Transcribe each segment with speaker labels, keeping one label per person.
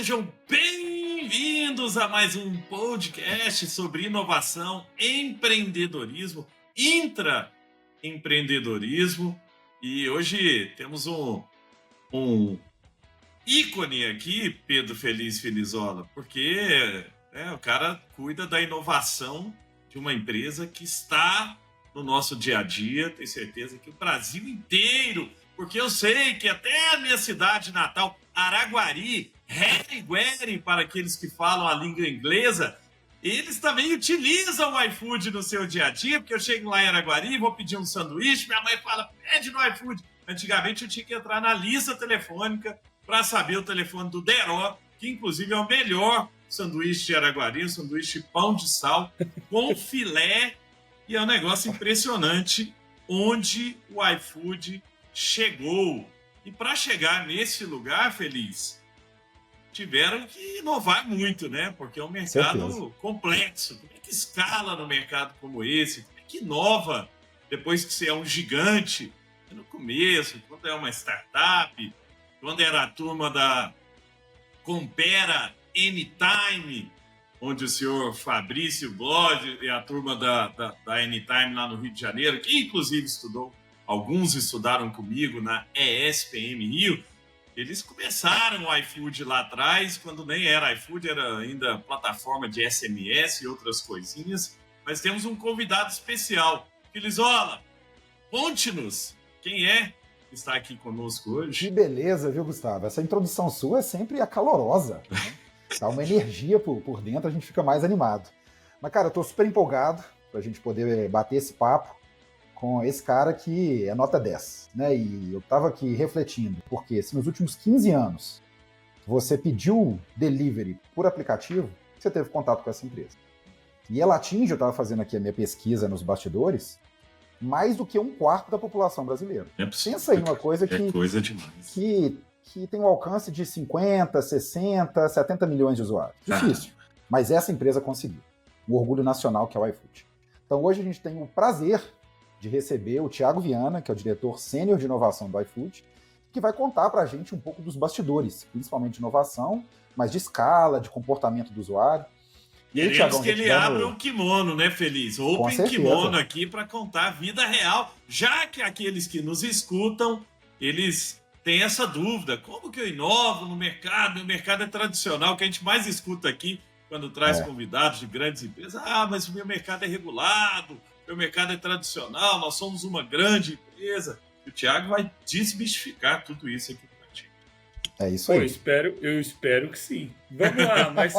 Speaker 1: Sejam bem-vindos a mais um podcast sobre inovação, empreendedorismo, intraempreendedorismo. E hoje temos um ícone aqui, Pedro Feliz Felizola, porque o cara cuida da inovação de uma empresa que está no nosso dia a dia. Tenho certeza que o Brasil inteiro, porque eu sei que até a minha cidade natal, Araguari, Herigueri, para aqueles que falam a língua inglesa, eles também utilizam o iFood no seu dia a dia, porque eu chego lá em Araguari, vou pedir um sanduíche, minha mãe fala, pede no iFood. Antigamente eu tinha que entrar na lista telefônica para saber o telefone do Deró, que inclusive é o melhor sanduíche de Araguari, um sanduíche pão de sal com filé, e é um negócio impressionante onde o iFood chegou. E para chegar nesse lugar, Feliz, tiveram que inovar muito, né? Porque é um mercado complexo. Como é que escala no mercado como esse? Como é que inova depois que você é um gigante? No começo, quando é uma startup, quando era a turma da Compera Anytime, onde o senhor Fabrício Bloch e a turma da Anytime lá no Rio de Janeiro, que inclusive alguns estudaram comigo na ESPM Rio, eles começaram o iFood lá atrás, quando nem era iFood, era ainda plataforma de SMS e outras coisinhas. Mas temos um convidado especial. Felizola, conte-nos quem é que está aqui conosco hoje.
Speaker 2: Que beleza, viu, Gustavo? Essa introdução sua é sempre acalorosa, né? Dá uma energia por dentro, a gente fica mais animado. Mas, cara, eu tô super empolgado pra gente poder bater esse papo com esse cara que é nota 10, né? E eu tava aqui refletindo, porque se nos últimos 15 anos você pediu delivery por aplicativo, você teve contato com essa empresa. E ela atinge, eu tava fazendo aqui a minha pesquisa nos bastidores, mais do que 1/4 da população brasileira. Pensa aí numa coisa que,
Speaker 1: coisa demais.
Speaker 2: que tem um alcance de 50, 60, 70 milhões de usuários. Difícil. Mas essa empresa conseguiu. Um orgulho nacional que é o iFood. Então hoje a gente tem o prazer de receber o Thiago Viana, que é o diretor sênior de inovação do iFood, que vai contar pra gente um pouco dos bastidores, principalmente de inovação, mas de escala, de comportamento do usuário.
Speaker 1: Queremos que ele abra um kimono, né, Feliz? Open kimono aqui para contar a vida real, já que aqueles que nos escutam, eles têm essa dúvida. Como que eu inovo no mercado? O mercado é tradicional, o que a gente mais escuta aqui quando traz convidados de grandes empresas. Ah, mas o meu mercado é regulado, meu mercado é tradicional, nós somos uma grande empresa. E o Thiago vai desmistificar tudo isso aqui.
Speaker 2: É isso aí.
Speaker 3: Eu espero que sim. Vamos lá, mas...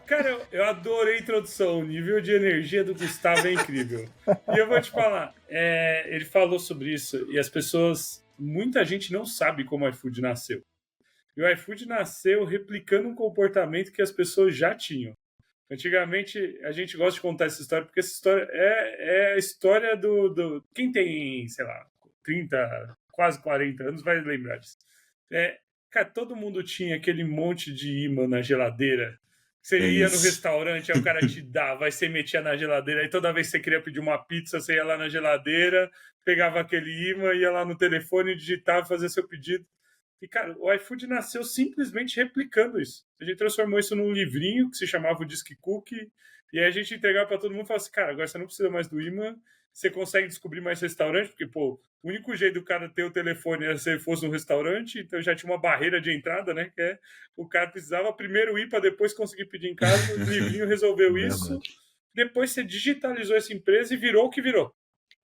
Speaker 3: Cara, eu adorei a introdução. O nível de energia do Gustavo é incrível. E eu vou te falar, ele falou sobre isso e as pessoas... Muita gente não sabe como o iFood nasceu. E o iFood nasceu replicando um comportamento que as pessoas já tinham. Antigamente, a gente gosta de contar essa história porque essa história é a história do... Quem tem, sei lá, 30, quase 40 anos vai lembrar disso. Cara, todo mundo tinha aquele monte de imã na geladeira. Você ia no restaurante, aí o cara te dava, aí você metia na geladeira, aí toda vez que você queria pedir uma pizza, você ia lá na geladeira, pegava aquele imã, ia lá no telefone, digitava, fazia seu pedido. E, cara, o iFood nasceu simplesmente replicando isso. A gente transformou isso num livrinho que se chamava o Disque Cookie, e aí a gente entregava para todo mundo e falava assim, cara, agora você não precisa mais do imã, você consegue descobrir mais restaurante, porque, pô, o único jeito do cara ter o telefone era se ele fosse um restaurante, então já tinha uma barreira de entrada, né? Que o cara precisava primeiro ir para depois conseguir pedir em casa, o livrinho resolveu isso. Depois você digitalizou essa empresa e virou o que virou.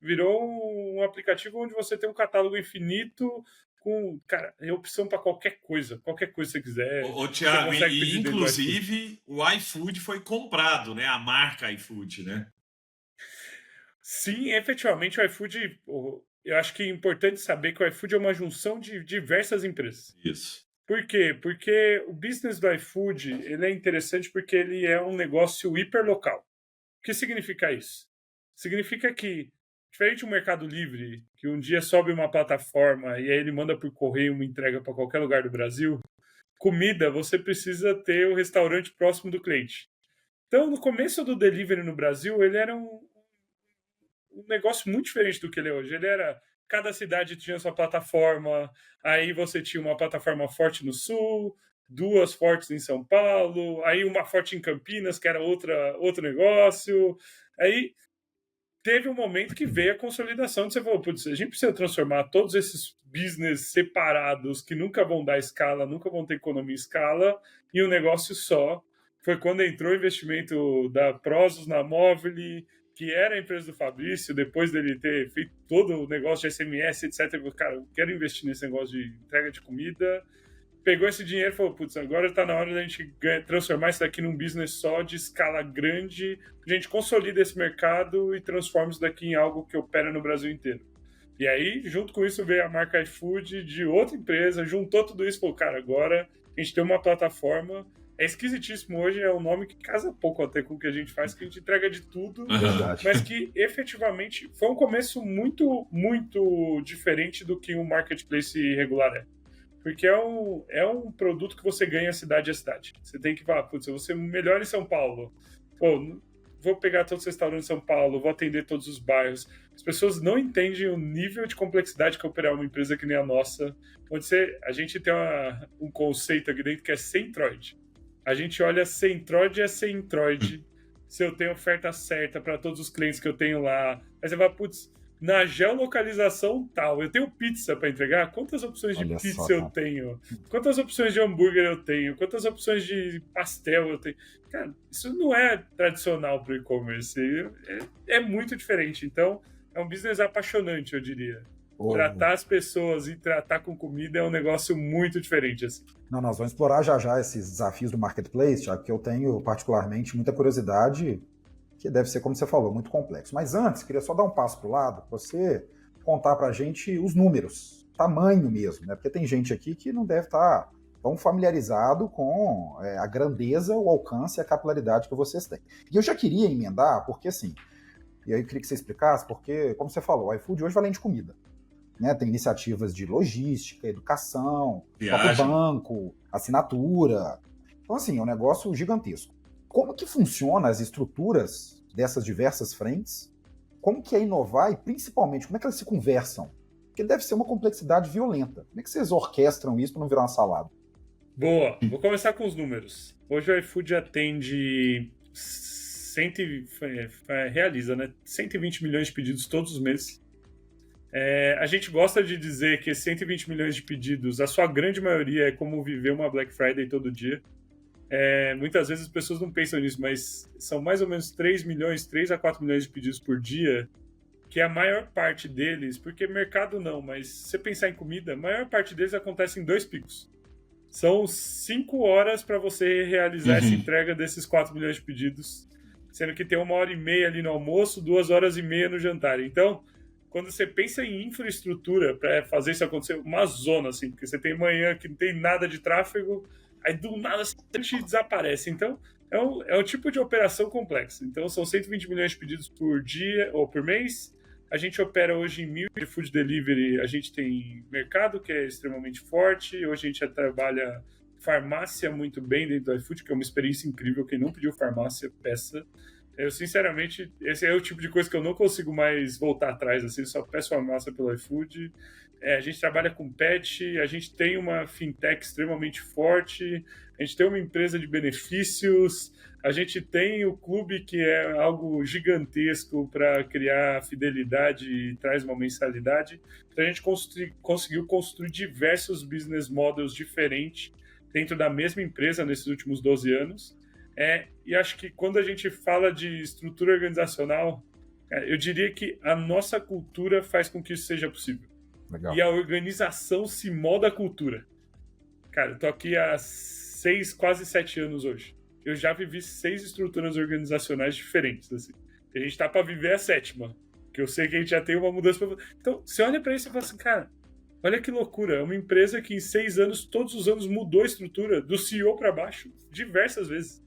Speaker 3: Virou um aplicativo onde você tem um catálogo infinito com, cara, é opção para qualquer coisa que você quiser.
Speaker 1: Ô Thiago, e inclusive o iFood foi comprado, né? A marca iFood, né?
Speaker 3: Sim, efetivamente o iFood, eu acho que é importante saber que o iFood é uma junção de diversas empresas.
Speaker 1: Isso.
Speaker 3: Por quê? Porque o business do iFood ele é interessante porque ele é um negócio hiperlocal. O que significa isso? Significa que, diferente do Mercado Livre, que um dia sobe uma plataforma e aí ele manda por correio uma entrega para qualquer lugar do Brasil, comida você precisa ter o restaurante próximo do cliente. Então, no começo do delivery no Brasil, ele era um negócio muito diferente do que ele é hoje. Ele era... Cada cidade tinha sua plataforma, aí você tinha uma plataforma forte no sul, 2 fortes em São Paulo, aí uma forte em Campinas, que era outro negócio. Aí teve um momento que veio a consolidação, de você falou, putz, a gente precisa transformar todos esses business separados que nunca vão dar escala, nunca vão ter economia em escala, em um negócio só. Foi quando entrou o investimento da Prosus na Movile, que era a empresa do Fabrício, depois dele ter feito todo o negócio de SMS, etc. Eu falei, cara, eu quero investir nesse negócio de entrega de comida. Pegou esse dinheiro e falou, putz, agora está na hora da gente transformar isso daqui num business só de escala grande, a gente consolida esse mercado e transforma isso daqui em algo que opera no Brasil inteiro. E aí, junto com isso, veio a marca iFood de outra empresa, juntou tudo isso e falou, cara, agora a gente tem uma plataforma, é esquisitíssimo hoje, é um nome que casa pouco até com o que a gente faz, que a gente entrega de tudo, mas que efetivamente foi um começo muito, muito diferente do que um marketplace regular é. Porque é um produto que você ganha cidade a cidade. Você tem que falar, putz, eu vou ser melhor em São Paulo. Pô, vou pegar todos os restaurantes em São Paulo, vou atender todos os bairros. As pessoas não entendem o nível de complexidade que é operar uma empresa que nem a nossa, onde a gente tem um conceito aqui dentro que é Centroid. A gente olha Centroid é Centroid. Se eu tenho oferta certa para todos os clientes que eu tenho lá. Aí você vai, putz, na geolocalização tal, eu tenho pizza para entregar? Quantas opções de pizza eu tenho? Quantas opções de hambúrguer eu tenho? Quantas opções de pastel eu tenho? Cara, isso não é tradicional para o e-commerce. É muito diferente. Então, é um business apaixonante, eu diria. Tratar as pessoas e tratar com comida é um negócio muito diferente, assim.
Speaker 2: Não, nós vamos explorar já esses desafios do marketplace, já que eu tenho particularmente muita curiosidade, que deve ser, como você falou, muito complexo. Mas antes, queria só dar um passo para o lado, para você contar para a gente os números, tamanho mesmo, né? Porque tem gente aqui que não deve estar tão familiarizado com a grandeza, o alcance e a capilaridade que vocês têm. E eu já queria emendar, porque assim, e aí eu queria que você explicasse, porque, como você falou, o iFood hoje vai além de comida. Né, tem iniciativas de logística, educação, próprio banco, assinatura. Então, assim, é um negócio gigantesco. Como que funcionam as estruturas dessas diversas frentes? Como que é inovar e, principalmente, como é que elas se conversam? Porque deve ser uma complexidade violenta. Como é que vocês orquestram isso para não virar uma salada?
Speaker 3: Boa, vou começar com os números. Hoje o iFood atende, realiza, né, 120 milhões de pedidos todos os meses. A gente gosta de dizer que esses 120 milhões de pedidos, a sua grande maioria é como viver uma Black Friday todo dia. Muitas vezes as pessoas não pensam nisso, mas são mais ou menos 3 a 4 milhões de pedidos por dia, que a maior parte deles, porque mercado não, mas se você pensar em comida, a maior parte deles acontece em 2 picos. São 5 horas para você realizar essa entrega desses 4 milhões de pedidos, sendo que tem 1h30 ali no almoço, 2h30 no jantar. Então, quando você pensa em infraestrutura para fazer isso acontecer, uma zona, assim, porque você tem manhã que não tem nada de tráfego, aí do nada a gente desaparece. Então, é um tipo de operação complexa. Então, são 120 milhões de pedidos por dia ou por mês. A gente opera hoje em 1.000 de food delivery. A gente tem mercado, que é extremamente forte. Hoje a gente já trabalha farmácia muito bem dentro do iFood, que é uma experiência incrível. Quem não pediu farmácia, peça. Eu, sinceramente, esse é o tipo de coisa que eu não consigo mais voltar atrás, assim, só peço a massa pelo iFood. A gente trabalha com pet, a gente tem uma fintech extremamente forte, a gente tem uma empresa de benefícios, a gente tem o clube, que é algo gigantesco para criar fidelidade e traz uma mensalidade. Então a gente conseguiu construir diversos business models diferentes dentro da mesma empresa nesses últimos 12 anos. E acho que quando a gente fala de estrutura organizacional, eu diria que a nossa cultura faz com que isso seja possível.
Speaker 2: Legal.
Speaker 3: E a organização se molda a cultura. Cara, eu tô aqui há quase 7 anos hoje. Eu já vivi 6 estruturas organizacionais diferentes, assim. A gente tá para viver a 7ª, que eu sei que a gente já tem uma mudança pra... Então, você olha para isso e fala assim, cara, olha que loucura. É uma empresa que em 6 anos, todos os anos, mudou a estrutura do CEO para baixo diversas vezes.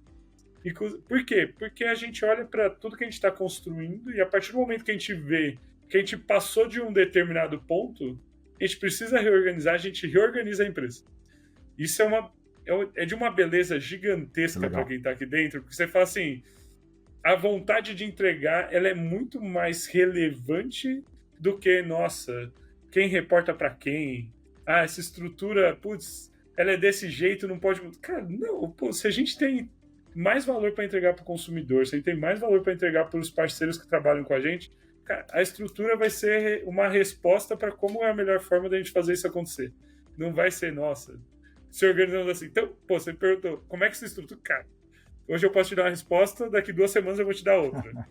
Speaker 3: Por quê? Porque a gente olha para tudo que a gente está construindo e a partir do momento que a gente vê que a gente passou de um determinado ponto, a gente precisa reorganizar, a gente reorganiza a empresa. Isso é de uma beleza gigantesca para quem está aqui dentro, porque você fala assim, a vontade de entregar ela é muito mais relevante do que, nossa, quem reporta para quem? Essa estrutura, putz, ela é desse jeito, não pode... Cara, não, pô, se a gente tem mais valor para entregar para o consumidor, se a gente tem mais valor para entregar para os parceiros que trabalham com a gente, cara, a estrutura vai ser uma resposta para como é a melhor forma da gente fazer isso acontecer. Não vai ser, nossa, se organizando assim. Então, pô, você perguntou, como é que se estrutura? Cara, hoje eu posso te dar uma resposta, daqui 2 semanas eu vou te dar outra.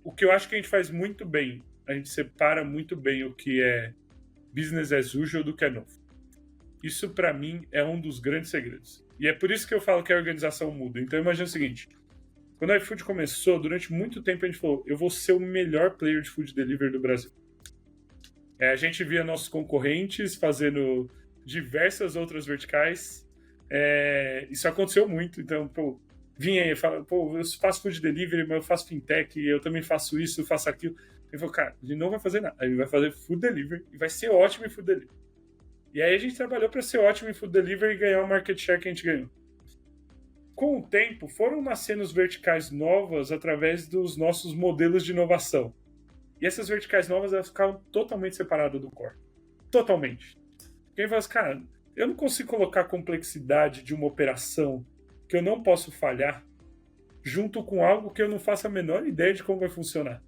Speaker 3: O que eu acho que a gente faz muito bem, a gente separa muito bem o que é business as usual do que é novo. Isso, para mim, é um dos grandes segredos. E é por isso que eu falo que a organização muda. Então, imagina o seguinte. Quando a iFood começou, durante muito tempo a gente falou, eu vou ser o melhor player de food delivery do Brasil. A gente via nossos concorrentes fazendo diversas outras verticais. Isso aconteceu muito. Então, pô, vinha aí e falava, pô, eu faço food delivery, mas eu faço fintech, eu também faço isso, eu faço aquilo. Ele falou, cara, a gente não vai fazer nada. A gente vai fazer food delivery e vai ser ótimo em food delivery. E aí a gente trabalhou para ser ótimo em food delivery e ganhar o market share que a gente ganhou. Com o tempo, foram nascendo os verticais novas através dos nossos modelos de inovação. E essas verticais novas, elas ficaram totalmente separadas do core. Totalmente. Quem fala assim, cara, eu não consigo colocar a complexidade de uma operação que eu não posso falhar junto com algo que eu não faço a menor ideia de como vai funcionar.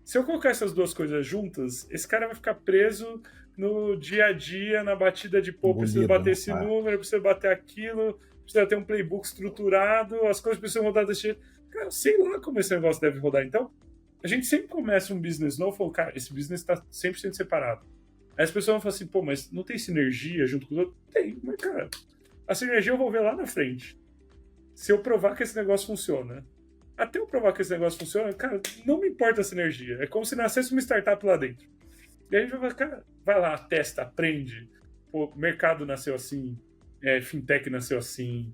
Speaker 3: Se eu colocar essas duas coisas juntas, esse cara vai ficar preso no dia a dia, na batida de, pô, precisa bater esse número, precisa bater aquilo, precisa ter um playbook estruturado, as coisas precisam rodar desse jeito. Cara, eu sei lá como esse negócio deve rodar. Então, a gente sempre começa um business novo e fala, cara, esse business está 100% separado. Aí as pessoas vão falar assim, pô, mas não tem sinergia junto com os outros? Tem, mas, cara, a sinergia eu vou ver lá na frente. Se eu provar que esse negócio funciona. Até eu provar que esse negócio funciona, cara, não me importa a sinergia. É como se nascesse uma startup lá dentro. E aí a gente vai falar, cara, vai lá, testa, aprende. Pô, mercado nasceu assim, fintech nasceu assim,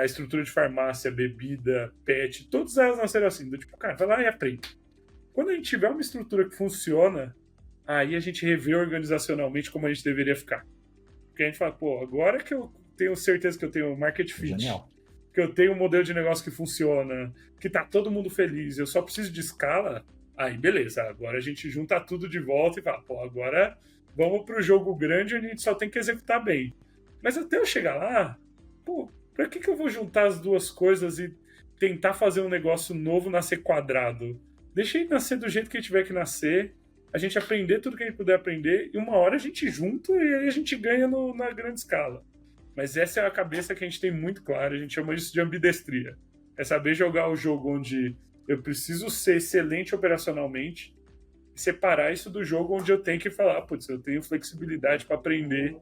Speaker 3: a estrutura de farmácia, bebida, pet, todas elas nasceram assim. Então, tipo, cara, vai lá e aprende. Quando a gente tiver uma estrutura que funciona, aí a gente revê organizacionalmente como a gente deveria ficar. Porque a gente fala, pô, agora que eu tenho certeza que eu tenho market fit,
Speaker 2: Genial.
Speaker 3: que eu tenho um modelo de negócio que funciona, que tá todo mundo feliz, eu só preciso de escala, aí beleza, agora a gente junta tudo de volta e fala, pô, agora vamos pro jogo grande onde a gente só tem que executar bem. Mas até eu chegar lá, pô, pra que eu vou juntar as duas coisas e tentar fazer um negócio novo nascer quadrado? Deixa ele nascer do jeito que ele tiver que nascer, a gente aprender tudo que a gente puder aprender, e uma hora a gente junta e aí a gente ganha na grande escala. Mas essa é a cabeça que a gente tem muito clara, a gente chama isso de ambidestria. É saber jogar o jogo onde eu preciso ser excelente operacionalmente e separar isso do jogo onde eu tenho que falar, putz, eu tenho flexibilidade para aprender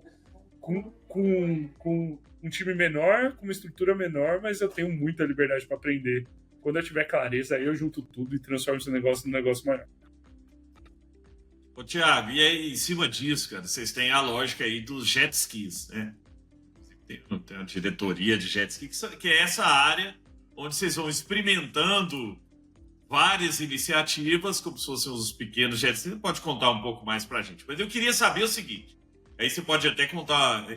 Speaker 3: com um time menor, com uma estrutura menor, mas eu tenho muita liberdade para aprender. Quando eu tiver clareza, aí eu junto tudo e transformo esse negócio num negócio maior.
Speaker 1: Ô, Thiago, e aí, em cima disso, cara, vocês têm a lógica aí dos jet skis, né? Tem uma diretoria de jet ski, que é essa área onde vocês vão experimentando várias iniciativas, como se fossem os pequenos jet skis. Você pode contar um pouco mais pra gente. Mas eu queria saber o seguinte, aí você pode até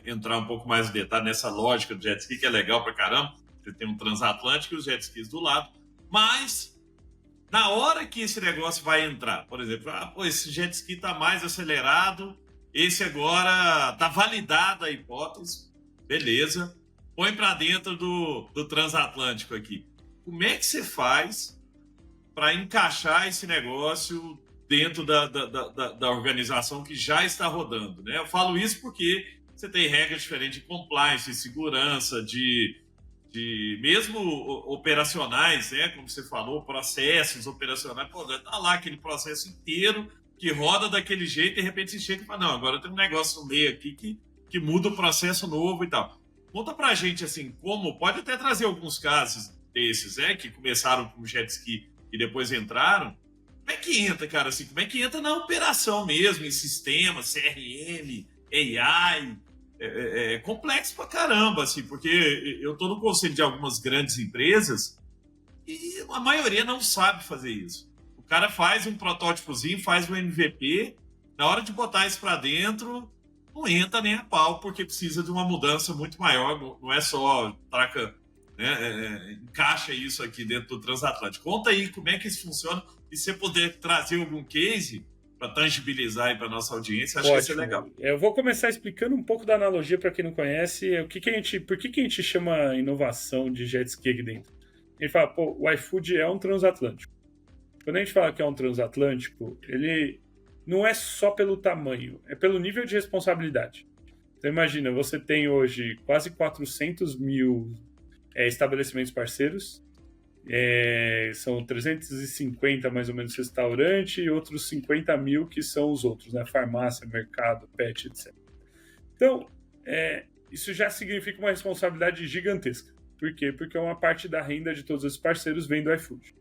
Speaker 1: entrar um pouco mais em detalhe nessa lógica do jet ski, que é legal pra caramba. Você tem um transatlântico e os jet skis do lado. Mas, na hora que esse negócio vai entrar, por exemplo, esse jet ski tá mais acelerado, esse agora tá validada a hipótese, beleza, põe para dentro do transatlântico aqui. Como é que você faz para encaixar esse negócio dentro da organização que já está rodando, né? Eu falo isso porque você tem regras diferentes de compliance, de segurança, de mesmo operacionais, né? Como você falou, processos operacionais. Pô, tá lá aquele processo inteiro que roda daquele jeito e de repente você chega e fala, não, agora tem um negócio no meio aqui que muda o processo novo e tal. Conta pra gente, assim, como... Pode até trazer alguns casos desses, né? Que começaram com jet ski e depois entraram. Como é que entra, cara? Assim, como é que entra na operação mesmo, em sistema, CRM, AI? É complexo pra caramba, assim, porque eu tô no conselho de algumas grandes empresas e a maioria não sabe fazer isso. O cara faz um protótipozinho, faz um MVP, na hora de botar isso pra dentro... não entra nem a pau, porque precisa de uma mudança muito maior, não é só traca, né, encaixa isso aqui dentro do transatlântico. Conta aí como é que isso funciona, e se você puder trazer algum case tangibilizar aí para nossa audiência, acho que isso é legal.
Speaker 3: Eu vou começar explicando um pouco da analogia para quem não conhece, por que a gente chama inovação de jet ski aqui dentro. Ele fala, pô, o iFood é um transatlântico. Quando a gente fala que é um transatlântico, ele não é só pelo tamanho, é pelo nível de responsabilidade. Então imagina, você tem hoje quase 400 mil estabelecimentos parceiros, são 350 mais ou menos restaurante e outros 50 mil que são os outros, né? Farmácia, mercado, pet, etc. Então, isso já significa uma responsabilidade gigantesca. Por quê? Porque uma parte da renda de todos esses parceiros vem do iFood.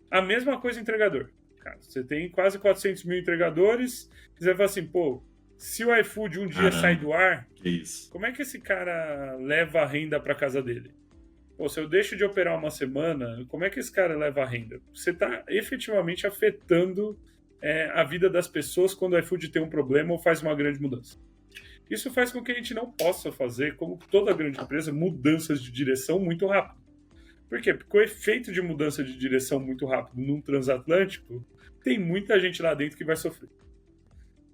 Speaker 3: A mesma coisa entregador. Cara, você tem quase 400 mil entregadores, e você fala assim, pô, se o iFood um dia sai do ar, como é que esse cara leva a renda para casa dele? Pô, se eu deixo de operar uma semana, como é que esse cara leva a renda? Você está efetivamente afetando a vida das pessoas quando o iFood tem um problema ou faz uma grande mudança. Isso faz com que a gente não possa fazer, como toda grande empresa, mudanças de direção muito rápido. Por quê? Porque o efeito de mudança de direção muito rápido num transatlântico, tem muita gente lá dentro que vai sofrer.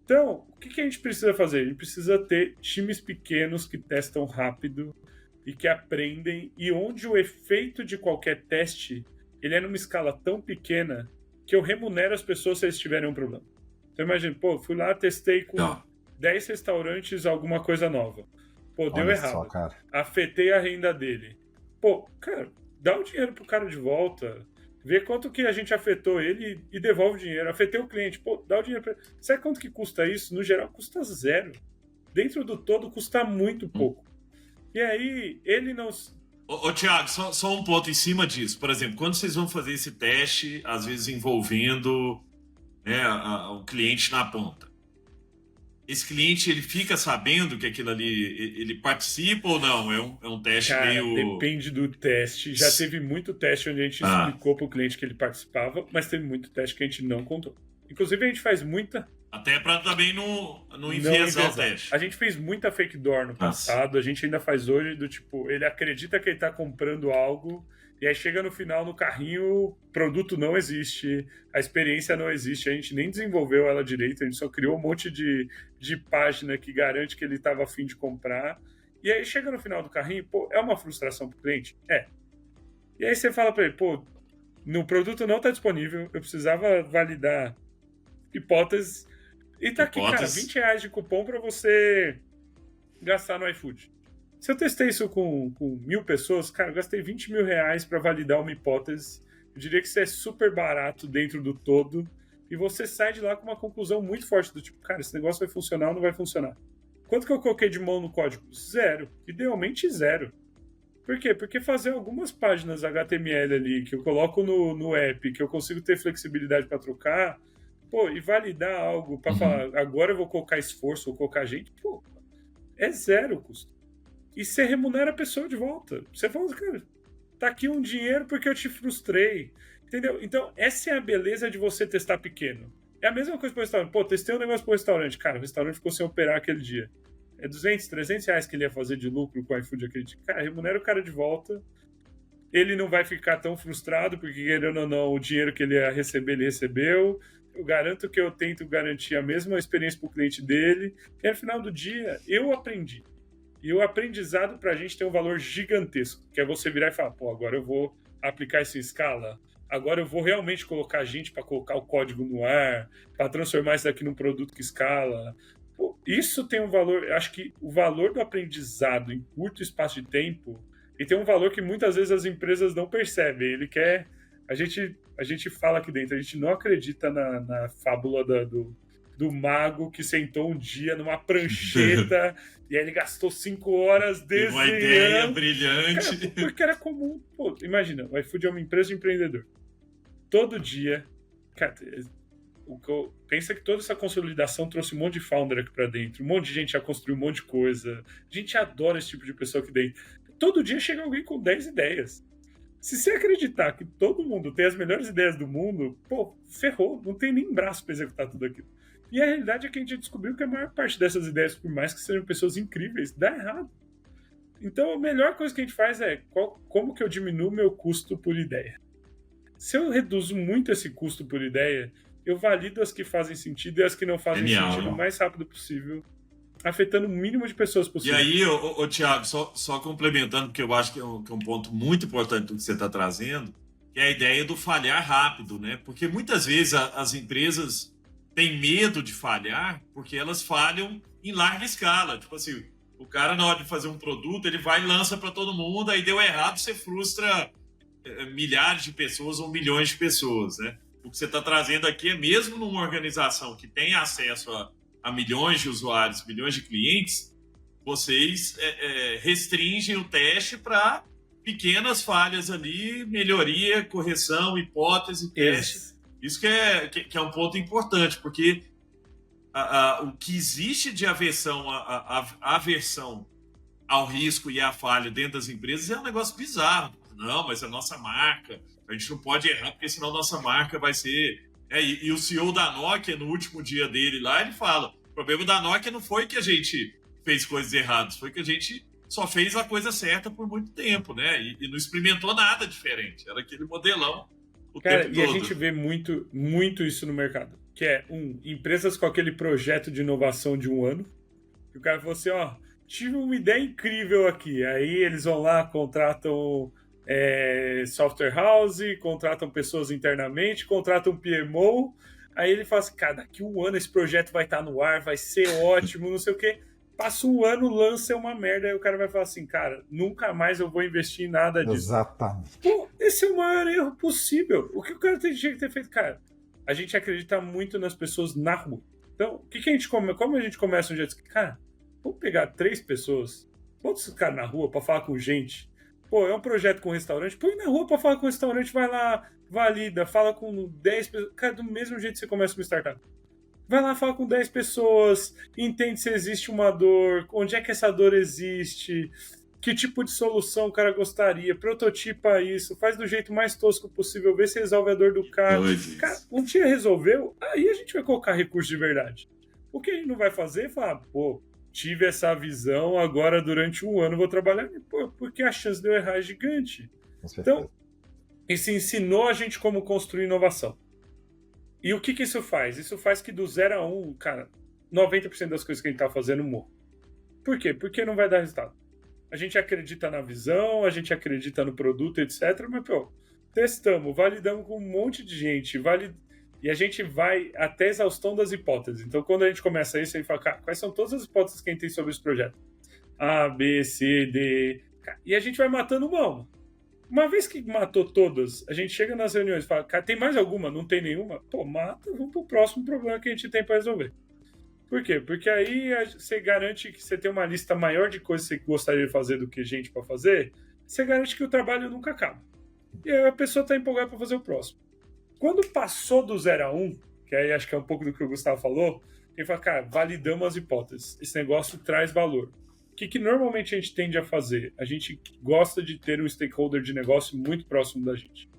Speaker 3: Então, o que a gente precisa fazer? A gente precisa ter times pequenos que testam rápido e que aprendem, e onde o efeito de qualquer teste ele é numa escala tão pequena que eu remunero as pessoas se eles tiverem um problema. Então imagina, pô, fui lá, testei com 10 restaurantes alguma coisa nova. Pô, deu errado.
Speaker 2: Só, cara.
Speaker 3: Afetei a renda dele. Pô, cara, dá o dinheiro pro cara de volta, vê quanto que a gente afetou ele e devolve o dinheiro. Afetei o cliente, pô, dá o dinheiro pra ele. Sabe quanto que custa isso? No geral, custa zero. Dentro do todo, custa muito pouco. E aí, ele não...
Speaker 1: Ô Thiago, só um ponto em cima disso. Por exemplo, quando vocês vão fazer esse teste, às vezes envolvendo o cliente na ponta, esse cliente ele fica sabendo que aquilo ali ele participa ou não? É um teste meio...
Speaker 3: Depende do teste. Já teve muito teste onde a gente explicou para o cliente que ele participava, mas teve muito teste que a gente não contou. Inclusive, a gente faz muita...
Speaker 1: Até para também não enviesar o teste.
Speaker 3: A gente fez muita fake door no passado, a gente ainda faz hoje, do tipo, ele acredita que ele está comprando algo, e aí chega no final no carrinho, o produto não existe, a experiência não existe, a gente nem desenvolveu ela direito, a gente só criou um monte de página que garante que ele estava a fim de comprar, e aí chega no final do carrinho, pô, é uma frustração pro cliente? E aí você fala para ele, pô, no produto não está disponível, eu precisava validar hipóteses, e tá aqui, cara, R$20 de cupom para você gastar no iFood. Se eu testei isso com 1.000 pessoas, cara, eu gastei R$20 mil para validar uma hipótese. Eu diria que isso é super barato dentro do todo. E você sai de lá com uma conclusão muito forte do tipo, cara, esse negócio vai funcionar ou não vai funcionar. Quanto que eu coloquei de mão no código? Zero. Idealmente zero. Por quê? Porque fazer algumas páginas HTML ali, que eu coloco no app, que eu consigo ter flexibilidade para trocar, pô, e validar algo para falar, agora eu vou colocar esforço, vou colocar gente, pô, é zero o custo. E você remunera a pessoa de volta. Você fala, cara, tá aqui um dinheiro porque eu te frustrei. Entendeu? Então, essa é a beleza de você testar pequeno. É a mesma coisa pro restaurante. Pô, testei um negócio pro restaurante. Cara, o restaurante ficou sem operar aquele dia. É 200, 300 reais que ele ia fazer de lucro com o iFood aquele dia. Cara, remunera o cara de volta. Ele não vai ficar tão frustrado, porque querendo ou não, o dinheiro que ele ia receber, ele recebeu. Eu garanto que eu tento garantir a mesma experiência pro cliente dele. E no final do dia, eu aprendi. E o aprendizado pra gente tem um valor gigantesco, que é você virar e falar, pô, agora eu vou aplicar isso em escala, agora eu vou realmente colocar gente para colocar o código no ar, para transformar isso daqui num produto que escala. Pô, isso tem um valor, eu acho que o valor do aprendizado em curto espaço de tempo, ele tem um valor que muitas vezes as empresas não percebem. Ele quer... A gente fala aqui dentro, a gente não acredita na fábula do mago que sentou um dia numa prancheta e aí ele gastou 5 horas desenhando.
Speaker 1: Uma ideia brilhante.
Speaker 3: Cara, porque era comum. Pô, imagina, o iFood é uma empresa de empreendedor. Todo dia... Cara, pensa que toda essa consolidação trouxe um monte de founder aqui pra dentro, um monte de gente já construiu um monte de coisa. A gente adora esse tipo de pessoa aqui dentro. Todo dia chega alguém com 10 ideias. Se você acreditar que todo mundo tem as melhores ideias do mundo, pô, ferrou. Não tem nem braço pra executar tudo aquilo. E a realidade é que a gente descobriu que a maior parte dessas ideias, por mais que sejam pessoas incríveis, dá errado. Então a melhor coisa que a gente faz é como que eu diminuo meu custo por ideia. Se eu reduzo muito esse custo por ideia, eu valido as que fazem sentido e as que não fazem sentido o mais rápido possível, afetando o mínimo de pessoas possível.
Speaker 1: E aí, Thiago, só complementando, porque eu acho que é um ponto muito importante do que você está trazendo, que é a ideia do falhar rápido, né? Porque muitas vezes as empresas têm medo de falhar porque elas falham em larga escala. Tipo assim, o cara, na hora de fazer um produto, ele vai e lança para todo mundo, aí deu errado, você frustra milhares de pessoas ou milhões de pessoas, né? O que você está trazendo aqui é mesmo numa organização que tem acesso a milhões de usuários, milhões de clientes, vocês restringem o teste para pequenas falhas ali, melhoria, correção, hipótese, teste. Isso que é um ponto importante, porque o que existe de aversão ao risco e à falha dentro das empresas é um negócio bizarro. Não, mas a nossa marca, a gente não pode errar, porque senão a nossa marca vai ser... E o CEO da Nokia, no último dia dele lá, ele fala, o problema da Nokia não foi que a gente fez coisas erradas, foi que a gente só fez a coisa certa por muito tempo, né? E não experimentou nada diferente. Era aquele modelão o tempo todo.
Speaker 3: E a gente vê muito, muito isso no mercado. Que é, empresas com aquele projeto de inovação de 1 ano, que o cara falou assim, tive uma ideia incrível aqui. Aí eles vão lá, contratam software house, contratam pessoas internamente, contratam PMO. Aí ele fala assim, cara, daqui 1 ano esse projeto vai estar no ar, vai ser ótimo, não sei o quê. Passa 1 ano, lança uma merda, aí o cara vai falar assim, cara, nunca mais eu vou investir em nada disso.
Speaker 2: Exatamente.
Speaker 3: Pô, esse é o maior erro possível. O que o cara tinha que ter feito? Cara, a gente acredita muito nas pessoas na rua. Então, o que a gente como a gente começa um dia? Cara, vamos pegar 3 pessoas, bota esses caras na rua pra falar com gente. Pô, é um projeto com restaurante, põe na rua pra falar com o restaurante, vai lá, valida, fala com 10 pessoas. Cara, do mesmo jeito que você começa uma startup. Vai lá, fala com 10 pessoas, entende se existe uma dor, onde é que essa dor existe, que tipo de solução o cara gostaria, prototipa isso, faz do jeito mais tosco possível, vê se resolve a dor do cara. Cara, um dia resolveu, aí a gente vai colocar recurso de verdade. O que a gente não vai fazer é falar, pô, tive essa visão, agora durante 1 ano vou trabalhar, pô, porque a chance de eu errar é gigante. Então, isso ensinou a gente como construir inovação. E o que isso faz? Isso faz que do 0 a 1, cara, 90% das coisas que a gente tá fazendo morram. Por quê? Porque não vai dar resultado. A gente acredita na visão, a gente acredita no produto, etc. Mas, pô, testamos, validamos com um monte de gente, e a gente vai até a exaustão das hipóteses. Então, quando a gente começa isso, a gente fala, cara, quais são todas as hipóteses que a gente tem sobre esse projeto? A, B, C, D... E a gente vai matando uma a uma. Uma vez que matou todas, a gente chega nas reuniões e fala, cara, tem mais alguma? Não tem nenhuma? Pô, mata, vamos pro próximo problema que a gente tem para resolver. Por quê? Porque aí você garante que você tem uma lista maior de coisas que você gostaria de fazer do que gente para fazer, você garante que o trabalho nunca acaba. E aí a pessoa tá empolgada para fazer o próximo. Quando passou do 0 a 1, que aí acho que é um pouco do que o Gustavo falou, ele fala, cara, validamos as hipóteses. Esse negócio traz valor. O que normalmente a gente tende a fazer? A gente gosta de ter um stakeholder de negócio muito próximo da gente.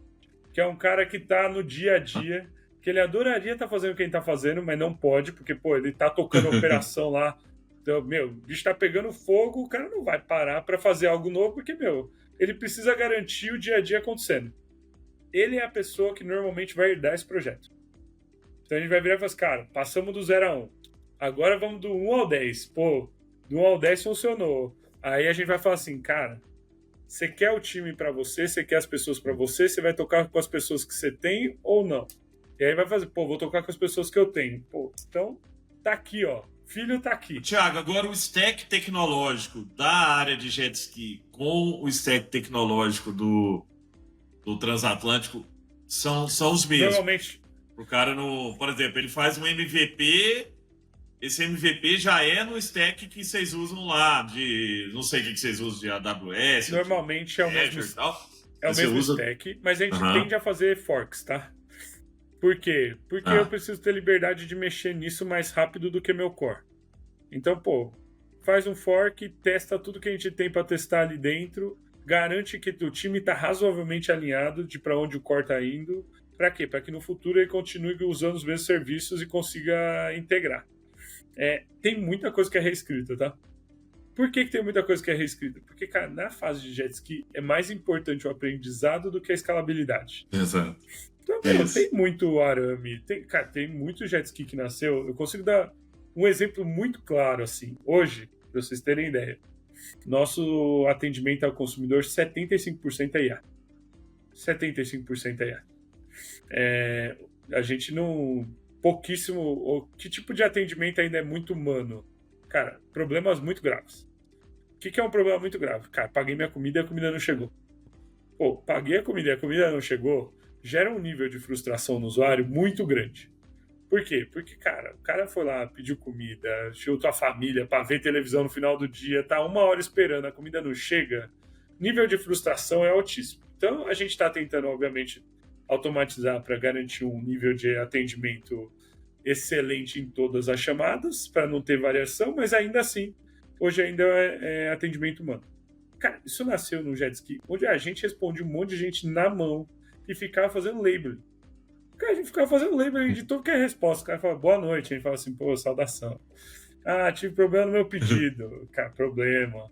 Speaker 3: Que é um cara que está no dia a dia, que ele adoraria estar fazendo o que ele está fazendo, mas não pode, porque, pô, ele está tocando a operação lá. Então, o bicho está pegando fogo, o cara não vai parar para fazer algo novo, porque, ele precisa garantir o dia a dia acontecendo. Ele é a pessoa que normalmente vai herdar esse projeto. Então a gente vai virar e falar assim, cara, passamos do 0 a 1. Agora vamos do 1 ao 10. Pô, do 1 ao 10 funcionou. Aí a gente vai falar assim, cara, você quer o time pra você quer as pessoas pra você vai tocar com as pessoas que você tem ou não? E aí vai fazer, pô, vou tocar com as pessoas que eu tenho. Pô, então tá aqui, ó. Filho tá aqui.
Speaker 1: Thiago, agora o stack tecnológico da área de jet ski com o stack tecnológico do transatlântico são os mesmos.
Speaker 3: Normalmente.
Speaker 1: O cara, por exemplo, ele faz um MVP, esse MVP já é no stack que vocês usam lá, não sei o que vocês usam de AWS.
Speaker 3: Normalmente é o mesmo stack, mas a gente tende a fazer forks, tá? Por quê? Porque eu preciso ter liberdade de mexer nisso mais rápido do que meu core. Então, pô, faz um fork, testa tudo que a gente tem para testar ali dentro, garante que o time está razoavelmente alinhado de para onde o core está indo. Para quê? Para que no futuro ele continue usando os mesmos serviços e consiga integrar. Tem muita coisa que é reescrita, tá? Por que tem muita coisa que é reescrita? Porque, cara, na fase de jet ski é mais importante o aprendizado do que a escalabilidade.
Speaker 1: Exato.
Speaker 3: Então, Então, tem muito arame, tem muito jet ski que nasceu. Eu consigo dar um exemplo muito claro, assim. Hoje, para vocês terem ideia, nosso atendimento ao consumidor, 75% é IA. 75% é IA. A gente não... Pouquíssimo... Que tipo de atendimento ainda é muito humano? Cara, problemas muito graves. O que é um problema muito grave? Cara, paguei minha comida e a comida não chegou. Pô, paguei a comida e a comida não chegou, gera um nível de frustração no usuário muito grande. Por quê? Porque, cara, o cara foi lá, pediu comida, chutou a família pra ver televisão no final do dia, tá 1 hora esperando, a comida não chega, nível de frustração é altíssimo. Então, a gente tá tentando, obviamente, automatizar para garantir um nível de atendimento excelente em todas as chamadas, para não ter variação, mas ainda assim, hoje ainda é atendimento humano. Cara, isso nasceu no jet ski, onde a gente responde um monte de gente na mão e ficava fazendo labeling. Cara, a gente ficava fazendo labeling de tudo que é resposta. O cara fala, boa noite. A gente fala assim, pô, saudação. Ah, tive problema no meu pedido. Cara, problema.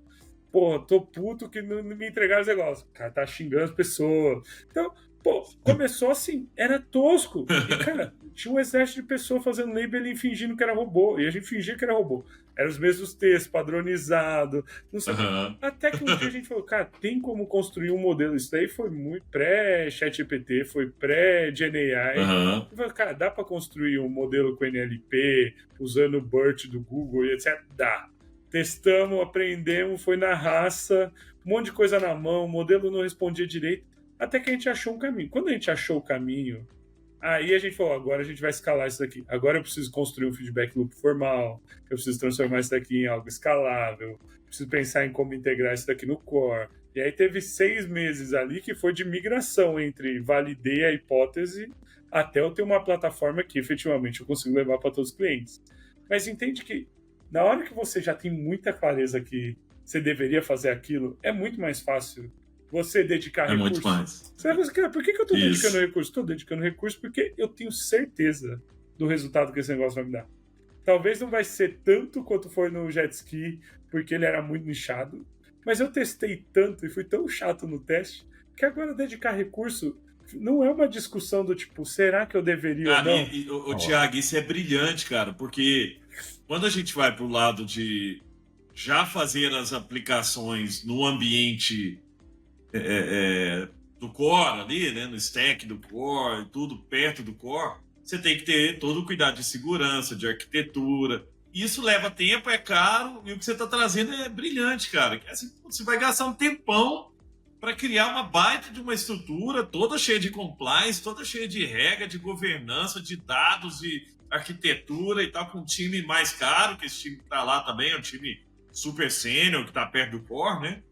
Speaker 3: Pô, tô puto que não me entregaram os negócios. O cara tá xingando as pessoas. Então, pô, começou assim, era tosco. E, cara, tinha um exército de pessoas fazendo labeling fingindo que era robô. E a gente fingia que era robô. Eram os mesmos textos, padronizado, não sei. Até que um dia a gente falou, cara, tem como construir um modelo. Isso daí foi muito pré-ChatGPT, foi pré-GenAI. Eu falei, cara, dá para construir um modelo com NLP, usando o BERT do Google e etc? Dá. Testamos, aprendemos, foi na raça, um monte de coisa na mão, o modelo não respondia direito, até que a gente achou um caminho. Quando a gente achou o caminho, aí a gente falou, agora a gente vai escalar isso daqui. Agora eu preciso construir um feedback loop formal, eu preciso transformar isso daqui em algo escalável, preciso pensar em como integrar isso daqui no core. E aí teve 6 meses ali que foi de migração entre validei a hipótese até eu ter uma plataforma que efetivamente eu consigo levar para todos os clientes. Mas entende que na hora que você já tem muita clareza que você deveria fazer aquilo, é muito mais fácil você dedicar recurso.
Speaker 1: Muito mais.
Speaker 3: Você vai pensar, cara, por que eu estou dedicando recurso? Estou dedicando recurso porque eu tenho certeza do resultado que esse negócio vai me dar. Talvez não vai ser tanto quanto foi no jet ski, porque ele era muito nichado, mas eu testei tanto e fui tão chato no teste, que agora dedicar recurso não é uma discussão do tipo, será que eu deveria ou não?
Speaker 1: O Thiago, isso é brilhante, cara, porque quando a gente vai para o lado de já fazer as aplicações no ambiente do core ali, né, no stack do core, tudo perto do core, você tem que ter todo o cuidado de segurança, de arquitetura. Isso leva tempo, é caro, e o que você está trazendo é brilhante, cara. Assim, você vai gastar um tempão para criar uma baita de uma estrutura toda cheia de compliance, toda cheia de regra, de governança, de dados e arquitetura e tal, com um time mais caro, que esse time que está lá também é um time super sênior, que está perto do core, né?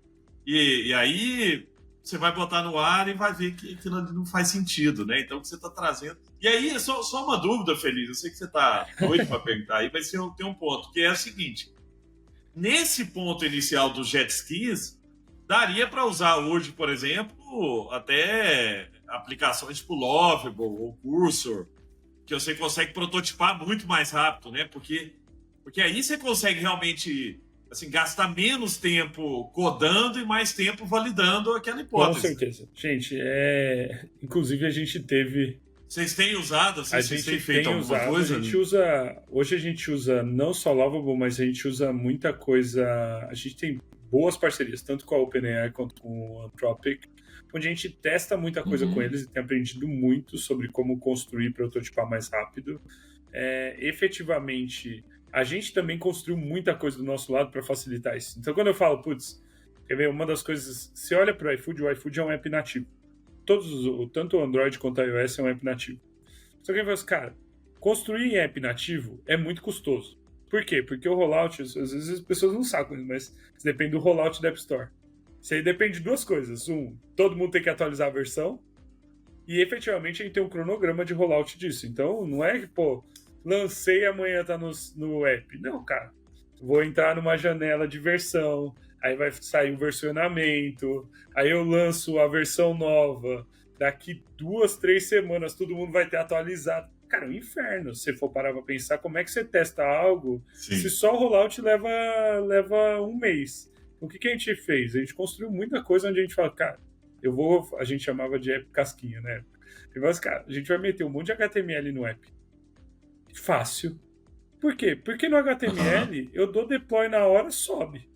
Speaker 1: E aí você vai botar no ar e vai ver que aquilo não faz sentido, né? Então, o que você está trazendo... E aí, só uma dúvida, Feliz, eu sei que você está doido para perguntar aí, mas tem um ponto, que é o seguinte. Nesse ponto inicial dos jet skis, daria para usar hoje, por exemplo, até aplicações tipo Lovable ou Cursor, que você consegue prototipar muito mais rápido, né? Porque aí você consegue realmente... assim, gastar menos tempo codando e mais tempo validando aquela hipótese.
Speaker 3: Com certeza. Gente, inclusive a gente teve...
Speaker 1: Vocês têm usado? Vocês têm feito alguma coisa?
Speaker 3: Hoje a gente usa não só Lovable, mas a gente usa muita coisa... A gente tem boas parcerias, tanto com a OpenAI quanto com o Anthropic, onde a gente testa muita coisa com eles e tem aprendido muito sobre como construir e prototipar mais rápido. Efetivamente... A gente também construiu muita coisa do nosso lado para facilitar isso. Então, quando eu falo, quer ver, uma das coisas... Você olha para o iFood é um app nativo. Tanto o Android quanto o iOS é um app nativo. Só que eu falo assim, cara, construir em app nativo é muito custoso. Por quê? Porque o rollout, às vezes as pessoas não sabem, mas depende do rollout da App Store. Isso aí depende de 2 coisas. Todo mundo tem que atualizar a versão e, efetivamente, a gente tem um cronograma de rollout disso. Então, não é que, lancei amanhã tá no app. Não, cara. Vou entrar numa janela de versão, aí vai sair o versionamento, aí eu lanço a versão nova, daqui 2, 3 semanas todo mundo vai ter atualizado. Cara, é um inferno. Se você for parar pra pensar, como é que você testa algo se só o rollout leva 1 mês? O que a gente fez? A gente construiu muita coisa onde a gente fala, cara, a gente chamava de app casquinha, né? Ele falou assim, cara, a gente vai meter um monte de HTML no app. Fácil. Por quê? Porque no HTML eu dou deploy na hora, sobe.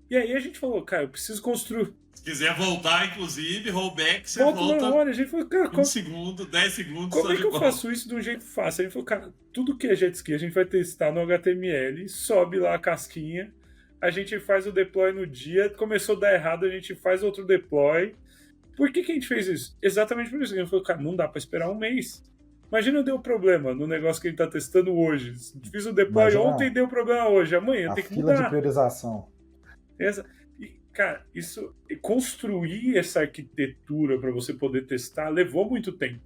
Speaker 3: E aí a gente falou, cara, eu preciso construir.
Speaker 1: Se quiser voltar, inclusive, rollback, você
Speaker 3: Volta
Speaker 1: volta
Speaker 3: na hora. A gente falou, cara,
Speaker 1: 1 segundo, 10 segundos.
Speaker 3: como
Speaker 1: tá
Speaker 3: é
Speaker 1: de
Speaker 3: que eu
Speaker 1: volta.
Speaker 3: faço isso de um jeito fácil? Aí ele falou, cara, tudo que é jet ski a gente vai testar no HTML, sobe lá a casquinha, a gente faz o deploy no dia, começou a dar errado, a gente faz outro deploy. Por que a gente fez isso? Exatamente por isso. A gente falou, cara, não dá pra esperar um mês. Imagina deu problema no negócio que a gente tá testando hoje. Fiz o deploy
Speaker 2: Imagina
Speaker 3: ontem, deu problema hoje. Amanhã
Speaker 2: a
Speaker 3: tem que
Speaker 2: fila de
Speaker 3: mudar.
Speaker 2: priorização.
Speaker 3: E, cara, isso, construir essa arquitetura para você poder testar levou muito tempo.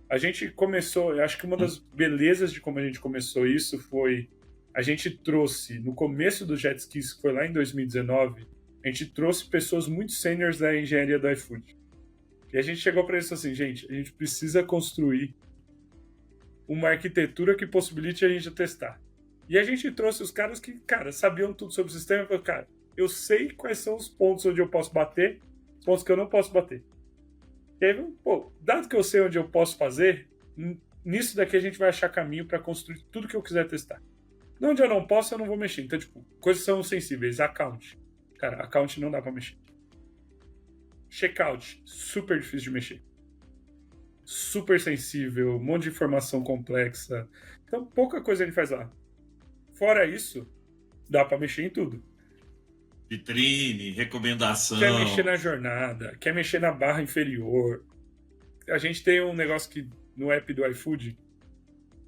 Speaker 3: A gente começou, eu acho que uma das belezas de como a gente começou isso foi a gente trouxe, no começo do jet skis, que foi lá em 2019, a gente trouxe pessoas muito seniors da engenharia do iFood. E a gente chegou para eles assim, gente, a gente precisa construir uma arquitetura que possibilite a gente testar. E a gente trouxe os caras que, cara, sabiam tudo sobre o sistema e falaram, cara, eu sei quais são os pontos onde eu posso bater, os pontos que eu não posso bater. E aí, pô, dado que eu sei onde eu posso fazer, nisso daqui a gente vai achar caminho para construir tudo que eu quiser testar. Onde eu não posso, eu não vou mexer. Então, tipo, coisas são sensíveis. Account. Cara, account não dá pra mexer. Checkout. Super difícil de mexer. Super sensível. Um monte de informação complexa. Então, pouca coisa a gente faz lá. Fora isso, dá pra mexer em tudo.
Speaker 1: Vitrine, recomendação.
Speaker 3: Quer mexer na jornada, quer mexer na barra inferior. A gente tem um negócio que no app do iFood,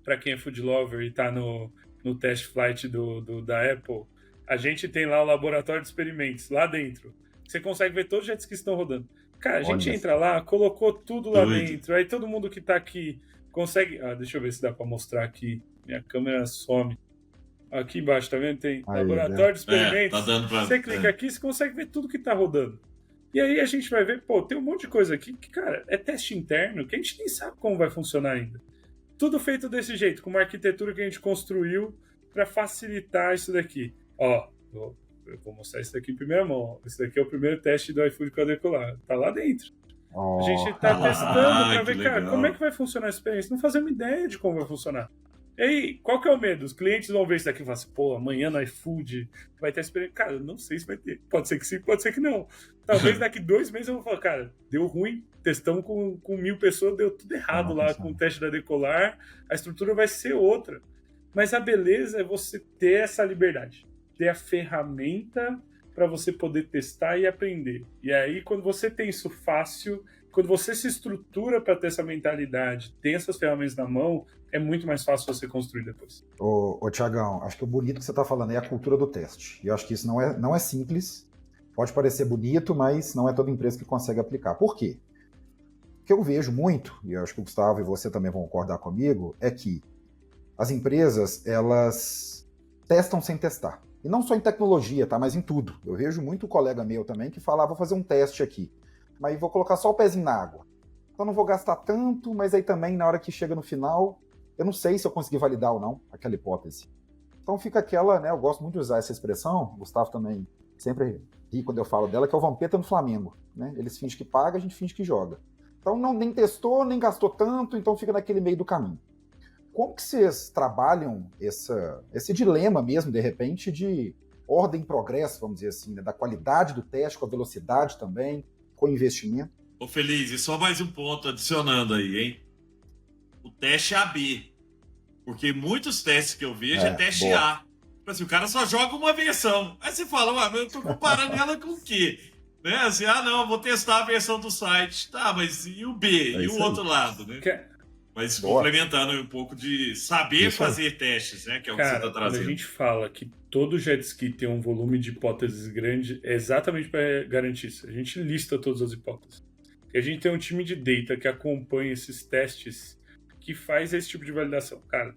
Speaker 3: para quem é food lover e tá no test flight da Apple, a gente tem lá o laboratório de experimentos, lá dentro. Você consegue ver todos os jet skis que estão rodando. Cara, a gente entra lá, colocou tudo lá dentro, aí todo mundo que tá aqui consegue... deixa eu ver se dá para mostrar aqui. Minha câmera some. Aqui embaixo, tá vendo? Tem
Speaker 2: aí,
Speaker 3: laboratório de experimentos.
Speaker 1: Tá dando pra...
Speaker 3: Você clica aqui, você consegue ver tudo que tá rodando. E aí a gente vai ver, pô, tem um monte de coisa aqui que, cara, é teste interno que a gente nem sabe como vai funcionar ainda. Tudo feito desse jeito, com uma arquitetura que a gente construiu para facilitar isso daqui. Ó, eu vou mostrar isso daqui em primeira mão. Esse daqui é o primeiro teste do iFood quadricular. Tá lá dentro. A gente tá testando para ver, cara, como é que vai funcionar a experiência. Não fazemos ideia de como vai funcionar. E aí, qual que é o medo? Os clientes vão ver isso daqui e falar assim, pô, amanhã no iFood vai ter experiência. Cara, eu não sei se vai ter. Pode ser que sim, pode ser que não. Talvez daqui 2 meses eu vou falar, cara, deu ruim, testamos com 1.000 pessoas, deu tudo errado lá com o teste da decolar, a estrutura vai ser outra. Mas a beleza é você ter essa liberdade, ter a ferramenta para você poder testar e aprender. E aí, quando você tem isso fácil, quando você se estrutura para ter essa mentalidade, tem essas ferramentas na mão, é muito mais fácil você construir depois.
Speaker 2: Ô Tiagão, acho que o bonito que você está falando é a cultura do teste. E eu acho que isso não é simples. Pode parecer bonito, mas não é toda empresa que consegue aplicar. Por quê? O que eu vejo muito, e eu acho que o Gustavo e você também vão concordar comigo, é que as empresas, elas testam sem testar. E não só em tecnologia, tá? Mas em tudo. Eu vejo muito colega meu também que fala, vou fazer um teste aqui, mas vou colocar só o pezinho na água. Então não vou gastar tanto, mas aí também, na hora que chega no final, eu não sei se eu consegui validar ou não aquela hipótese. Então fica aquela, né? Eu gosto muito de usar essa expressão, o Gustavo também sempre ri quando eu falo dela, que é o Vampeta no Flamengo. Né? Eles fingem que paga, a gente finge que joga. Então nem testou, nem gastou tanto, então fica naquele meio do caminho. Como que vocês trabalham esse dilema mesmo, de repente, de ordem e progresso, vamos dizer assim, né? Da qualidade do teste, com a velocidade também, com o investimento?
Speaker 1: Ô, Feliz, e só mais um ponto adicionando aí, hein? O teste AB. Porque muitos testes que eu vejo é teste
Speaker 2: boa.
Speaker 1: A. Tipo assim, o cara só joga uma versão. Aí você fala, mas eu tô comparando ela com o quê? Né? Assim, não, eu vou testar a versão do site. Tá, mas e o B? E o outro lado, né? Mas complementando um pouco de saber fazer testes, né? Que é o que você está trazendo.
Speaker 3: Quando a gente fala que todo jet ski tem um volume de hipóteses grande, é exatamente para garantir isso. A gente lista todas as hipóteses. E a gente tem um time de data que acompanha esses testes, que faz esse tipo de validação. Cara,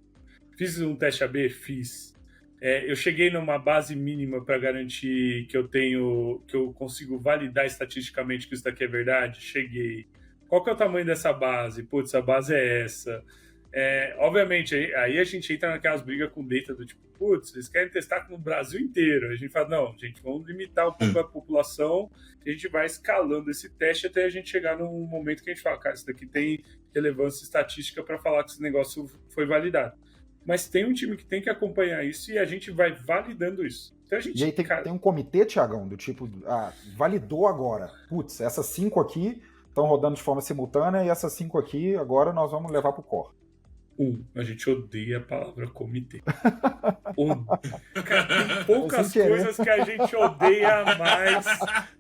Speaker 3: fiz um teste AB? Fiz. Eu cheguei numa base mínima para garantir que eu consigo validar estatisticamente que isso daqui é verdade? Cheguei. Qual que é o tamanho dessa base? Putz, a base é essa. Obviamente, aí a gente entra naquelas brigas com data do tipo, putz, eles querem testar no Brasil inteiro. A gente fala, não, gente, vamos limitar um pouco a população e a gente vai escalando esse teste até a gente chegar num momento que a gente fala, cara, isso daqui tem relevância estatística para falar que esse negócio foi validado. Mas tem um time que tem que acompanhar isso e a gente vai validando isso. Então a gente,
Speaker 2: E aí tem um comitê, Tiagão, do tipo, validou agora. Putz, essas 5 aqui estão rodando de forma simultânea e essas 5 aqui agora nós vamos levar pro core.
Speaker 3: A gente odeia a palavra comitê. Cara, tem poucas coisas que a gente odeia mais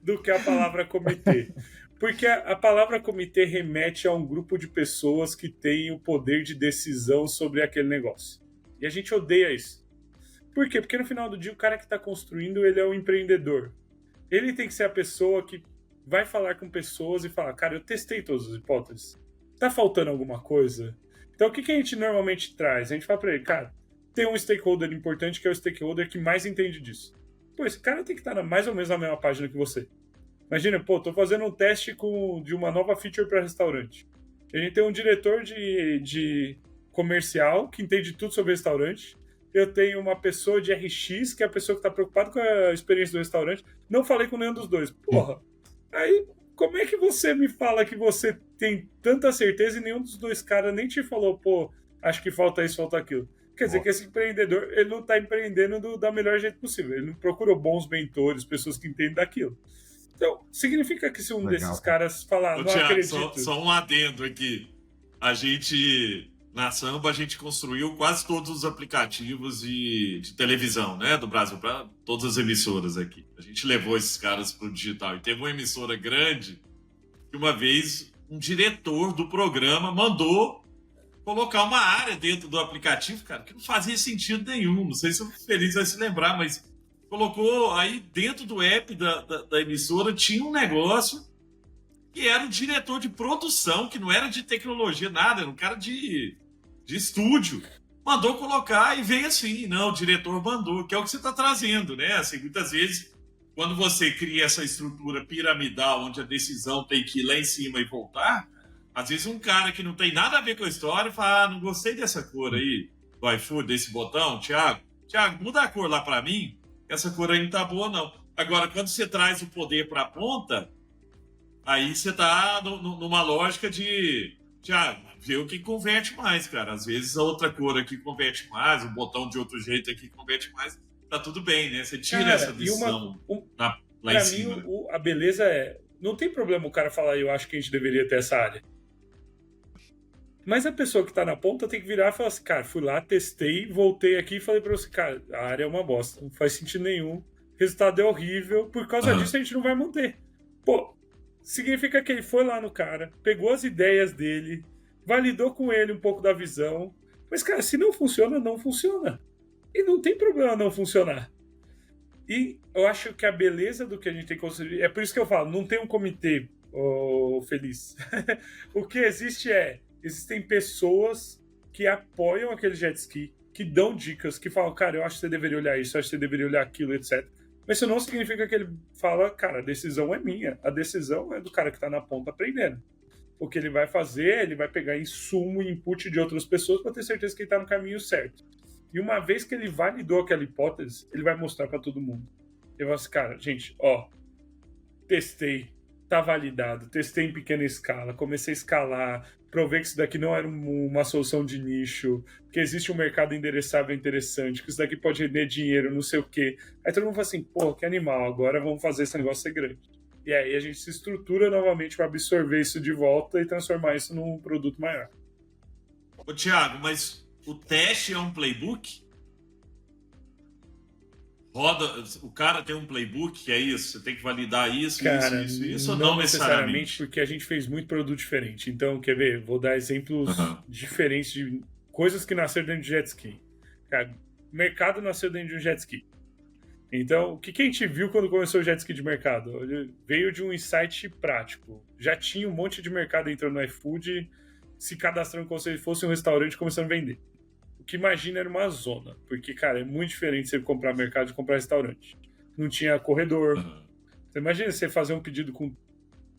Speaker 3: do que a palavra comitê. Porque a palavra comitê remete a um grupo de pessoas que têm o poder de decisão sobre aquele negócio. E a gente odeia isso. Por quê? Porque no final do dia o cara que está construindo, ele é um empreendedor. Ele tem que ser a pessoa que vai falar com pessoas e falar, cara, eu testei todas as hipóteses. Tá faltando alguma coisa? Então o que a gente normalmente traz? A gente fala para ele, cara, tem um stakeholder importante que é o stakeholder que mais entende disso. Pô, esse cara tem que estar mais ou menos na mesma página que você. Imagina, tô fazendo um teste de uma nova feature para restaurante. A gente tem um diretor de comercial que entende tudo sobre restaurante. Eu tenho uma pessoa de RX, que é a pessoa que está preocupada com a experiência do restaurante. Não falei com nenhum dos dois. Porra, aí como é que você me fala que você tem tanta certeza e nenhum dos dois caras nem te falou, pô, acho que falta isso, falta aquilo? Quer dizer que esse empreendedor, ele não está empreendendo da melhor jeito possível. Ele não procurou bons mentores, pessoas que entendem daquilo. Então, significa que se um desses caras falar, não
Speaker 1: Thiago,
Speaker 3: acredito...
Speaker 1: Só um adendo aqui. Na Samba, a gente construiu quase todos os aplicativos de televisão, né, do Brasil, para todas as emissoras aqui. A gente levou esses caras para o digital. E teve uma emissora grande que uma vez um diretor do programa mandou colocar uma área dentro do aplicativo, cara, que não fazia sentido nenhum. Não sei se o Feliz vai se lembrar, mas colocou aí dentro do app da emissora, tinha um negócio que era um diretor de produção, que não era de tecnologia, nada, era um cara de estúdio. Mandou colocar e veio assim, não, o diretor mandou, que é o que você está trazendo, né? Assim, muitas vezes, quando você cria essa estrutura piramidal, onde a decisão tem que ir lá em cima e voltar, às vezes um cara que não tem nada a ver com a história fala, não gostei dessa cor aí, do iFood, desse botão, Thiago, muda a cor lá para mim, essa cor aí não tá boa, não. Agora, quando você traz o poder para a ponta, aí você tá numa lógica de ver o que converte mais, cara. Às vezes a outra cor aqui converte mais, o botão de outro jeito aqui converte mais. Tá tudo bem, né? Você tira essa decisão lá em cima.
Speaker 3: Pra mim, a beleza é... Não tem problema o cara falar, eu acho que a gente deveria ter essa área. Mas a pessoa que tá na ponta tem que virar e falar assim, cara, fui lá, testei, voltei aqui e falei pra você, cara, a área é uma bosta, não faz sentido nenhum, o resultado é horrível, por causa disso a gente não vai manter. Pô, significa que ele foi lá no cara, pegou as ideias dele, validou com ele um pouco da visão, mas, cara, se não funciona, não funciona. E não tem problema não funcionar. E eu acho que a beleza do que a gente tem que construir, é por isso que eu falo, não tem um comitê feliz. O que existem pessoas que apoiam aquele jet ski, que dão dicas, que falam, cara, eu acho que você deveria olhar isso, eu acho que você deveria olhar aquilo, etc. Mas isso não significa que ele fala, cara, a decisão é minha, a decisão é do cara que está na ponta aprendendo. O que ele vai fazer, ele vai pegar insumo e input de outras pessoas para ter certeza que ele está no caminho certo. E uma vez que ele validou aquela hipótese, ele vai mostrar para todo mundo. Ele vai assim, cara, gente, testei, tá validado, testei em pequena escala, comecei a escalar, provei que isso daqui não era uma solução de nicho, que existe um mercado endereçável interessante, que isso daqui pode render dinheiro, não sei o quê. Aí todo mundo fala assim, pô, que animal, agora vamos fazer esse negócio ser grande. E aí a gente se estrutura novamente para absorver isso de volta e transformar isso num produto maior.
Speaker 1: Ô, Thiago, mas o teste é um playbook? O cara tem um playbook, que é isso, você tem que validar isso,
Speaker 3: cara,
Speaker 1: isso, ou não necessariamente?
Speaker 3: Porque a gente fez muito produto diferente. Então, quer ver? Vou dar exemplos diferentes de coisas que nasceram dentro de jet ski. Cara, o mercado nasceu dentro de um jet ski. Então, o que a gente viu quando começou o jet ski de mercado? Ele veio de um insight prático. Já tinha um monte de mercado entrando no iFood, se cadastrando como se fosse um restaurante começando a vender. O que imagina era uma zona, porque, cara, é muito diferente você comprar mercado de comprar restaurante. Não tinha corredor. Você imagina você fazer um pedido com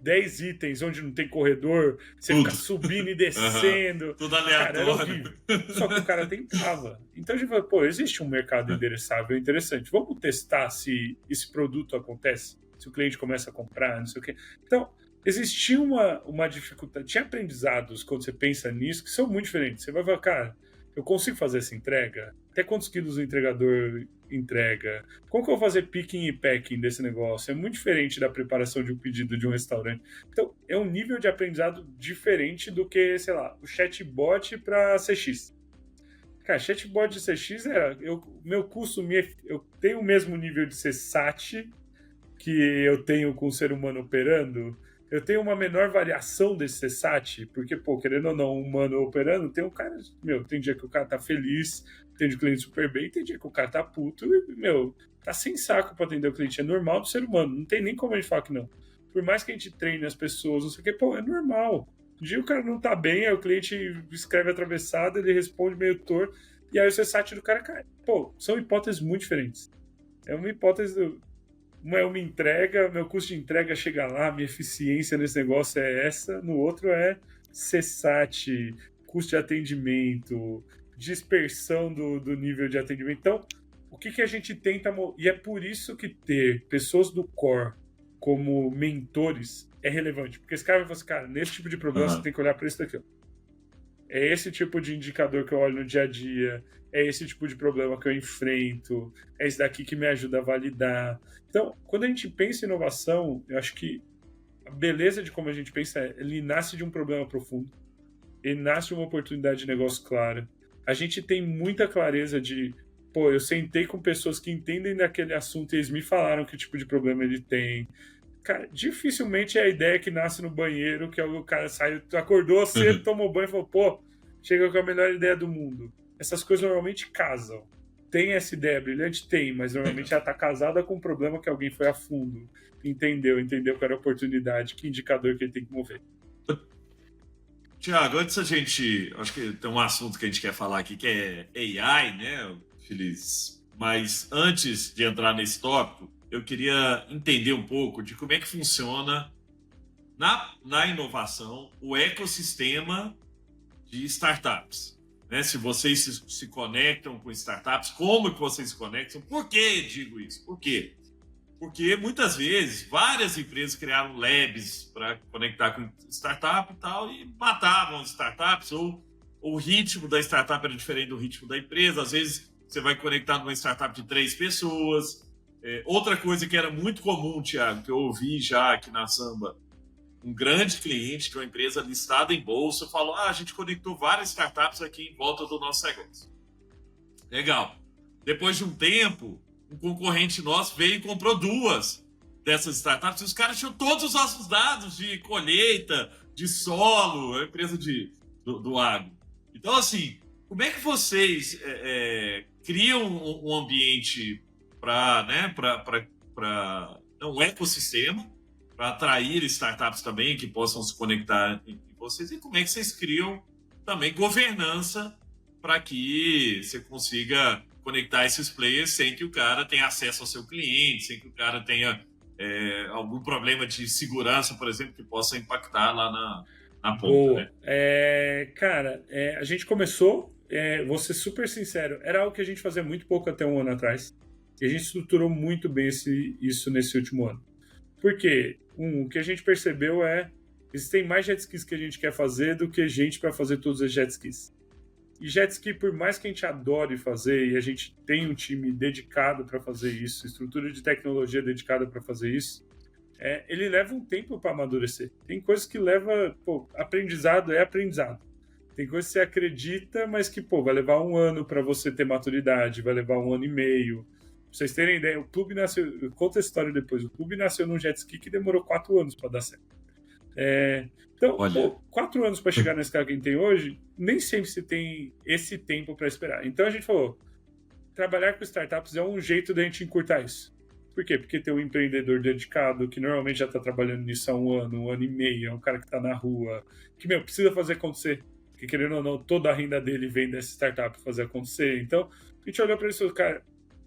Speaker 3: 10 itens onde não tem corredor, você fica subindo e descendo.
Speaker 1: Tudo aleatório.
Speaker 3: Cara, era horrível. Só que o cara tentava. Então a gente falou, pô, existe um mercado endereçável interessante. Vamos testar se esse produto acontece, se o cliente começa a comprar, não sei o quê. Então, existia uma dificuldade. Tinha aprendizados, quando você pensa nisso, que são muito diferentes. Você vai falar, cara, eu consigo fazer essa entrega? Até quantos quilos o entregador entrega? Como que eu vou fazer picking e packing desse negócio? É muito diferente da preparação de um pedido de um restaurante. Então, é um nível de aprendizado diferente do que, sei lá, o chatbot para CX. Cara, chatbot de CX, meu custo, eu tenho o mesmo nível de CSAT que eu tenho com o ser humano operando. Eu tenho uma menor variação desse CSAT, porque, pô, querendo ou não, um humano operando, tem um cara, tem dia que o cara tá feliz, tem o cliente super bem, tem dia que o cara tá puto e, tá sem saco pra atender o cliente. É normal do ser humano, não tem nem como a gente falar que não. Por mais que a gente treine as pessoas, não sei o que, pô, é normal. Um dia o cara não tá bem, aí o cliente escreve atravessado, ele responde meio torto, e aí o CSAT do cara cai. Pô, são hipóteses muito diferentes. É uma hipótese... Uma é uma entrega, meu custo de entrega chega lá, minha eficiência nesse negócio é essa. No outro é CSAT, custo de atendimento, dispersão do nível de atendimento. Então, o que a gente tenta... E é por isso que ter pessoas do core como mentores é relevante. Porque esse cara vai falar assim, cara, nesse tipo de problema você tem que olhar para isso daqui. É esse tipo de indicador que eu olho no dia a dia, é esse tipo de problema que eu enfrento, é esse daqui que me ajuda a validar. Então, quando a gente pensa em inovação, eu acho que a beleza de como a gente pensa é, ele nasce de um problema profundo, ele nasce de uma oportunidade de negócio clara. A gente tem muita clareza de, pô, eu sentei com pessoas que entendem daquele assunto e eles me falaram que tipo de problema ele tem. Cara, dificilmente é a ideia que nasce no banheiro, que o cara saiu, acordou cedo, tomou banho e falou, pô, chega com a melhor ideia do mundo. Essas coisas normalmente casam. Tem essa ideia brilhante? Tem, mas normalmente ela está casada com um problema que alguém foi a fundo. Entendeu qual era a oportunidade, que indicador que ele tem que mover.
Speaker 1: Tiago, antes a gente... Acho que tem um assunto que a gente quer falar aqui, que é AI, né, Feliz? Mas antes de entrar nesse tópico, eu queria entender um pouco de como é que funciona na inovação o ecossistema de startups. Né? Se vocês se conectam com startups, como que vocês se conectam? Por que digo isso? Por quê? Porque muitas vezes várias empresas criaram labs para conectar com startup e tal, e matavam as startups, ou o ritmo da startup era diferente do ritmo da empresa. Às vezes você vai conectar numa startup de 3 pessoas. Outra coisa que era muito comum, Thiago, que eu ouvi já aqui na Samba, um grande cliente de uma empresa listada em bolsa falou, a gente conectou várias startups aqui em volta do nosso negócio. Legal. Depois de um tempo, um concorrente nosso veio e comprou 2 dessas startups e os caras tinham todos os nossos dados de colheita, de solo, a empresa do agro. Então, assim, como é que vocês criam um ambiente para um ecossistema para atrair startups também que possam se conectar em vocês, e como é que vocês criam também governança para que você consiga conectar esses players sem que o cara tenha acesso ao seu cliente, sem que o cara tenha algum problema de segurança, por exemplo, que possa impactar lá na ponta. Né?
Speaker 3: Cara, a gente começou, vou ser super sincero, era algo que a gente fazia muito pouco até um ano atrás, e a gente estruturou muito bem isso nesse último ano. Por quê? O que a gente percebeu existem mais jet skis que a gente quer fazer do que gente para fazer todos os jet skis. E jet ski, por mais que a gente adore fazer, e a gente tem um time dedicado para fazer isso, estrutura de tecnologia dedicada para fazer isso, ele leva um tempo para amadurecer. Tem coisas que aprendizado é aprendizado. Tem coisas que você acredita, mas que vai levar um ano para você ter maturidade, vai levar 1 ano e meio. Pra vocês terem ideia, o clube nasceu... Eu conto a história depois. O clube nasceu num jet ski que demorou 4 anos para dar certo. Então, 4 anos para chegar nesse cara que a gente tem hoje, nem sempre se tem esse tempo para esperar. Então a gente falou, trabalhar com startups é um jeito da gente encurtar isso. Por quê? Porque tem um empreendedor dedicado que normalmente já está trabalhando nisso há 1 ano e meio, é um cara que está na rua, que precisa fazer acontecer. Que querendo ou não, toda a renda dele vem dessa startup fazer acontecer. Então, a gente olhou para isso e falou, cara...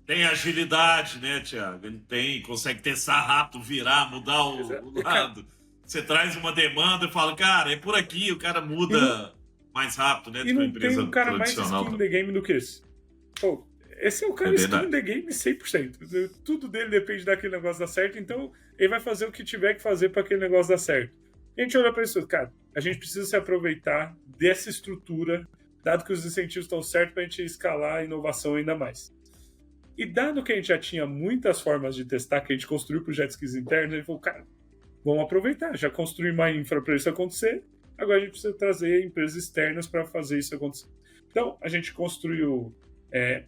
Speaker 1: Tem agilidade, né, Thiago? Ele consegue testar rápido, virar, mudar o lado. Você traz uma demanda e fala, cara, é por aqui, o cara muda mais rápido, né?
Speaker 3: E não tem um cara mais skin the game do que esse. Esse é o cara skin the game 100%. Tudo dele depende daquele negócio dar certo, então ele vai fazer o que tiver que fazer para aquele negócio dar certo. E a gente olhou para isso, cara, a gente precisa se aproveitar dessa estrutura, dado que os incentivos estão certos para a gente escalar a inovação ainda mais. E dado que a gente já tinha muitas formas de testar, que a gente construiu projetos internos, a gente falou, cara, vamos aproveitar, já construí uma infra para isso acontecer, agora a gente precisa trazer empresas externas para fazer isso acontecer. Então, a gente construiu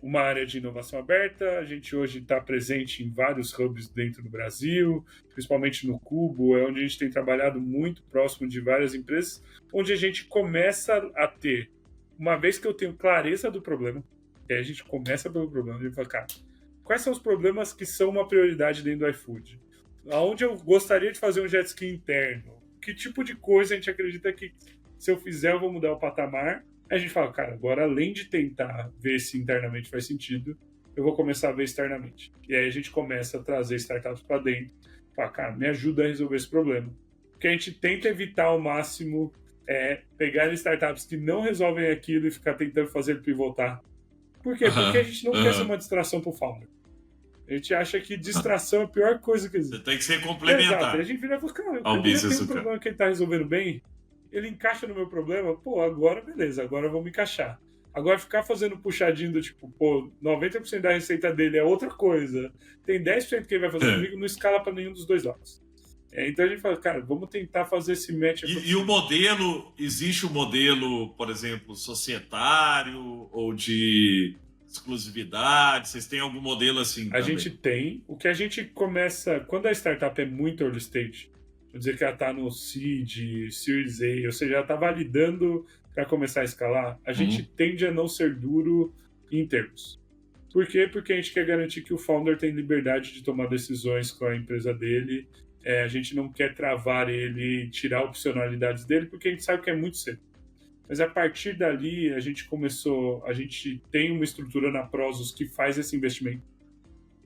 Speaker 3: uma área de inovação aberta, a gente hoje está presente em vários hubs dentro do Brasil, principalmente no Cubo, é onde a gente tem trabalhado muito próximo de várias empresas, onde a gente começa a ter, uma vez que eu tenho clareza do problema, e aí a gente começa pelo problema, a gente fala, cara, quais são os problemas que são uma prioridade dentro do iFood? Aonde eu gostaria de fazer um jet ski interno? Que tipo de coisa a gente acredita que se eu fizer eu vou mudar o patamar? Aí a gente fala, cara, agora além de tentar ver se internamente faz sentido, eu vou começar a ver externamente. E aí a gente começa a trazer startups para dentro. Fala, cara, me ajuda a resolver esse problema. Porque a gente tenta evitar ao máximo pegar startups que não resolvem aquilo e ficar tentando fazer ele pivotar. Por quê? Porque a gente não quer ser uma distração pro founder. A gente acha que distração é a pior coisa que existe.
Speaker 1: Você tem que ser complementar.
Speaker 3: Exato. A gente vira e fala, cara, eu tenho um problema que ele tá resolvendo bem, ele encaixa no meu problema, pô, agora beleza, agora vamos encaixar. Agora ficar fazendo puxadinho do tipo, pô, 90% da receita dele é outra coisa, tem 10% que ele vai fazer comigo, não escala para nenhum dos dois lados. Então a gente fala, cara, vamos tentar fazer esse match.
Speaker 1: E o modelo, existe um modelo, por exemplo, societário ou de exclusividade? Vocês têm algum modelo assim?
Speaker 3: A gente tem. O que a gente começa, quando a startup é muito early stage, vou dizer que ela está no seed, Series A, ou seja, ela está validando para começar a escalar, a gente tende a não ser duro em termos. Por quê? Porque a gente quer garantir que o founder tem liberdade de tomar decisões com a empresa dele. A gente não quer travar ele, tirar opcionalidades dele, porque a gente sabe que é muito cedo. Mas a partir dali, a gente tem uma estrutura na Prosus que faz esse investimento.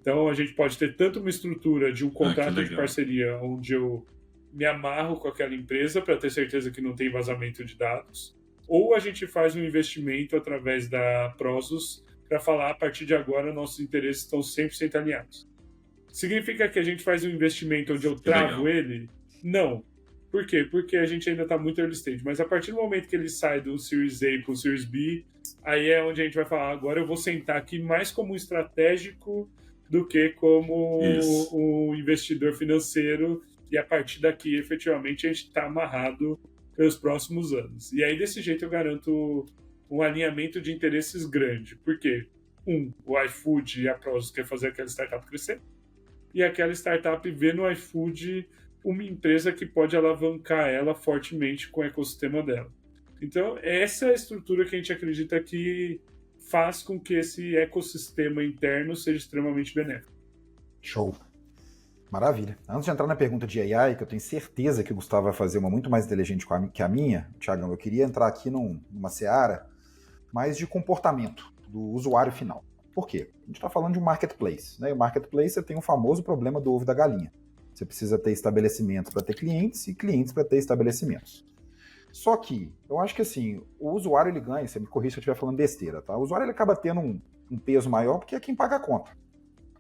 Speaker 3: Então, a gente pode ter tanto uma estrutura de um contrato de parceria, onde eu me amarro com aquela empresa para ter certeza que não tem vazamento de dados, ou a gente faz um investimento através da Prosus para falar, a partir de agora, nossos interesses estão 100% alinhados. Significa que a gente faz um investimento onde eu travo ele? Não. Por quê? Porque a gente ainda está muito early stage. Mas a partir do momento que ele sai do Series A para o Series B, aí é onde a gente vai falar, agora eu vou sentar aqui mais como um estratégico do que como um investidor financeiro, e a partir daqui, efetivamente, a gente está amarrado pelos próximos anos. E aí, desse jeito, eu garanto um alinhamento de interesses grande. Por quê? O iFood e a Prosus quer fazer aquela startup crescer, e aquela startup vê no iFood uma empresa que pode alavancar ela fortemente com o ecossistema dela. Então, essa é a estrutura que a gente acredita que faz com que esse ecossistema interno seja extremamente benéfico.
Speaker 2: Show. Maravilha. Antes de entrar na pergunta de AI, que eu tenho certeza que o Gustavo vai fazer uma muito mais inteligente que a minha, Thiagão, eu queria entrar aqui numa seara mais de comportamento do usuário final. Por quê? A gente está falando de um marketplace, né? E o marketplace tem o famoso problema do ovo e da galinha. Você precisa ter estabelecimentos para ter clientes e clientes para ter estabelecimentos. Só que, eu acho que assim, o usuário ele ganha, você me corrija se eu estiver falando besteira, tá? O usuário ele acaba tendo um peso maior porque é quem paga a conta.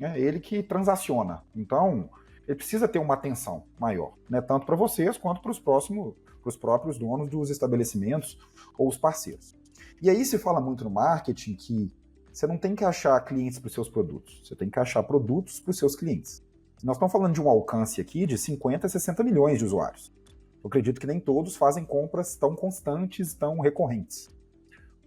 Speaker 2: É ele que transaciona. Então, ele precisa ter uma atenção maior, né? Tanto para vocês quanto para os próprios donos dos estabelecimentos ou os parceiros. E aí se fala muito no marketing que você não tem que achar clientes para os seus produtos, você tem que achar produtos para os seus clientes. Nós estamos falando de um alcance aqui de 50 a 60 milhões de usuários. Eu acredito que nem todos fazem compras tão constantes, tão recorrentes.